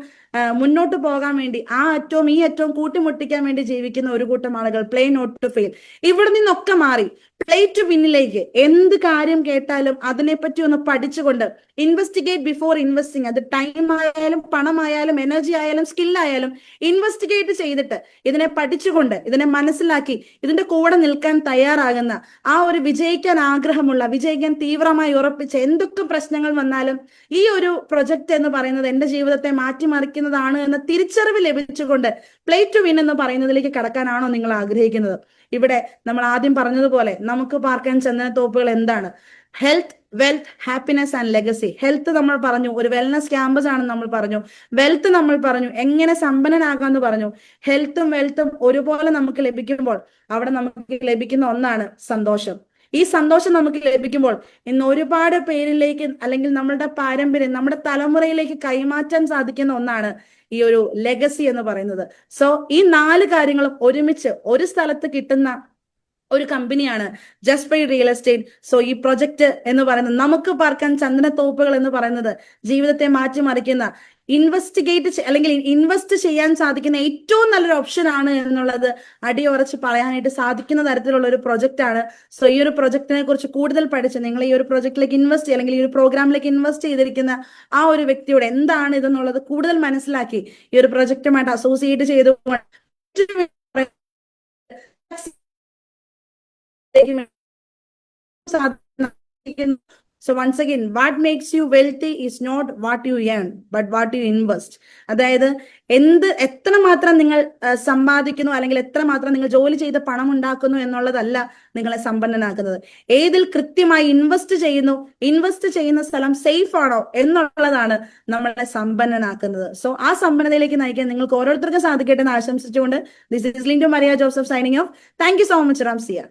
മുന്നോട്ട് പോകാൻ വേണ്ടി ആ അറ്റവും ഈ അറ്റവും കൂട്ടിമുട്ടിക്കാൻ വേണ്ടി ജീവിക്കുന്ന ഒരു കൂട്ടം ആളുകൾ. Play not to fail. ഇവിടെ നിന്നൊക്കെ മാറി പ്ലേ ടു വിന്നിലേക്ക്. എന്ത് കാര്യം കേട്ടാലും അതിനെപ്പറ്റി ഒന്ന് പഠിച്ചുകൊണ്ട് ഇൻവെസ്റ്റിഗേറ്റ് ബിഫോർ ഇൻവെസ്റ്റിംഗ്. അത് ടൈം ആയാലും പണമായാലും എനർജി ആയാലും സ്കില്ലായാലും ഇൻവെസ്റ്റിഗേറ്റ് ചെയ്തിട്ട് ഇതിനെ പഠിച്ചുകൊണ്ട് ഇതിനെ മനസ്സിലാക്കി ഇതിന്റെ കൂടെ നിൽക്കാൻ തയ്യാറാകുന്ന ആ ഒരു വിജയിക്കാൻ ആഗ്രഹമുള്ള, വിജയിക്കാൻ തീവ്രമായി ഉറപ്പിച്ച എന്തൊക്കെ പ്രശ്നങ്ങൾ വന്നാലും ഈ ഒരു പ്രൊജക്ട് എന്ന് പറയുന്നത് എന്റെ ജീവിതത്തെ മാറ്റിമറിക്കുന്നതാണ് എന്ന തിരിച്ചറിവ് ലഭിച്ചുകൊണ്ട് പ്ലേ ടു വിൻ എന്ന് പറയുന്നതിലേക്ക് കടക്കാനാണോ നിങ്ങൾ ആഗ്രഹിക്കുന്നത്? ഇവിടെ നമ്മൾ ആദ്യം പറഞ്ഞതുപോലെ നമുക്ക് പാർക്കാൻ ചന്ദനത്തോപ്പുകൾ എന്താണ്? Health, wealth, happiness and legacy. Health നമ്മൾ പറഞ്ഞു, ഒരു വെൽനസ് ക്യാമ്പസ് ആണെന്ന് നമ്മൾ പറഞ്ഞു. വെൽത്ത് നമ്മൾ പറഞ്ഞു, എങ്ങനെ സമ്പന്നനാകാന്ന് പറഞ്ഞു. ഹെൽത്തും വെൽത്തും ഒരുപോലെ നമുക്ക് ലഭിക്കുമ്പോൾ അവിടെ നമുക്ക് ലഭിക്കുന്ന ഒന്നാണ് സന്തോഷം. ഈ സന്തോഷം നമുക്ക് ലഭിക്കുമ്പോൾ ഇന്ന് ഒരുപാട് പേരിലേക്ക് അല്ലെങ്കിൽ നമ്മളുടെ പാരമ്പര്യം നമ്മുടെ തലമുറയിലേക്ക് കൈമാറ്റാൻ സാധിക്കുന്ന ഒന്നാണ് ഈ ഒരു ലെഗസി എന്ന് പറയുന്നത്. സോ ഈ 4 കാര്യങ്ങളും ഒരുമിച്ച് ഒരു സ്ഥലത്ത് കിട്ടുന്ന ഒരു കമ്പനിയാണ് ജസ്പ്രീത് റിയൽ എസ്റ്റേറ്റ്. സോ ഈ പ്രൊജക്ട് എന്ന് പറയുന്നത്, നമുക്ക് പാർക്കാൻ ചന്ദനത്തോപ്പുകൾ എന്ന് പറയുന്നത് ജീവിതത്തെ മാറ്റിമറിക്കുന്ന, ഇൻവെസ്റ്റിഗേറ്റ് അല്ലെങ്കിൽ ഇൻവെസ്റ്റ് ചെയ്യാൻ സാധിക്കുന്ന ഏറ്റവും നല്ലൊരു ഓപ്ഷൻ ആണ് എന്നുള്ളത് അടിയുറച്ച് പറയാനായിട്ട് സാധിക്കുന്ന തരത്തിലുള്ള ഒരു പ്രൊജക്റ്റ് ആണ്. സോ ഈ ഒരു പ്രൊജക്റ്റിനെ കുറിച്ച് കൂടുതൽ പഠിച്ച് നിങ്ങൾ ഈ ഒരു പ്രൊജക്റ്റിലേക്ക് ഇൻവെസ്റ്റ് അല്ലെങ്കിൽ ഈ ഒരു പ്രോഗ്രാമിലേക്ക് ഇൻവെസ്റ്റ് ചെയ്തിരിക്കുന്ന ആ ഒരു വ്യക്തിയോട് എന്താണ് ഇതെന്നുള്ളത് കൂടുതൽ മനസ്സിലാക്കി ഈ ഒരു പ്രൊജക്റ്റുമായിട്ട് അസോസിയേറ്റ് ചെയ്തുകൊണ്ട് So once again, what makes you wealthy is not what you earn, but what you invest. അതായത് എത്രമാത്രം നിങ്ങൾ സമ്പാദിക്കുന്നു അല്ലെങ്കിൽ എത്രമാത്രം നിങ്ങൾ ജോലി ചെയ്ത് പണം ഉണ്ടാക്കുന്നു എന്നുള്ളതല്ല നിങ്ങളെ സമ്പന്നനാക്കുന്നത്. ഏതിൽ കൃത്യമായി ഇൻവെസ്റ്റ് ചെയ്യുന്നു, ഇൻവെസ്റ്റ് ചെയ്യുന്ന സ്ഥലം സേഫ് ആണോ എന്നുള്ളതാണ് നമ്മളെ സമ്പന്നനാക്കുന്നത്. സോ ആ സമ്പന്നതയിലേക്ക് നയിക്കാൻ നിങ്ങൾക്ക് ഓരോരുത്തർക്കും സാധിക്കട്ടെ എന്ന് ആശംസിച്ചുകൊണ്ട് this is Lindu Maria Joseph signing off. Thank you so much, റാംസിയ.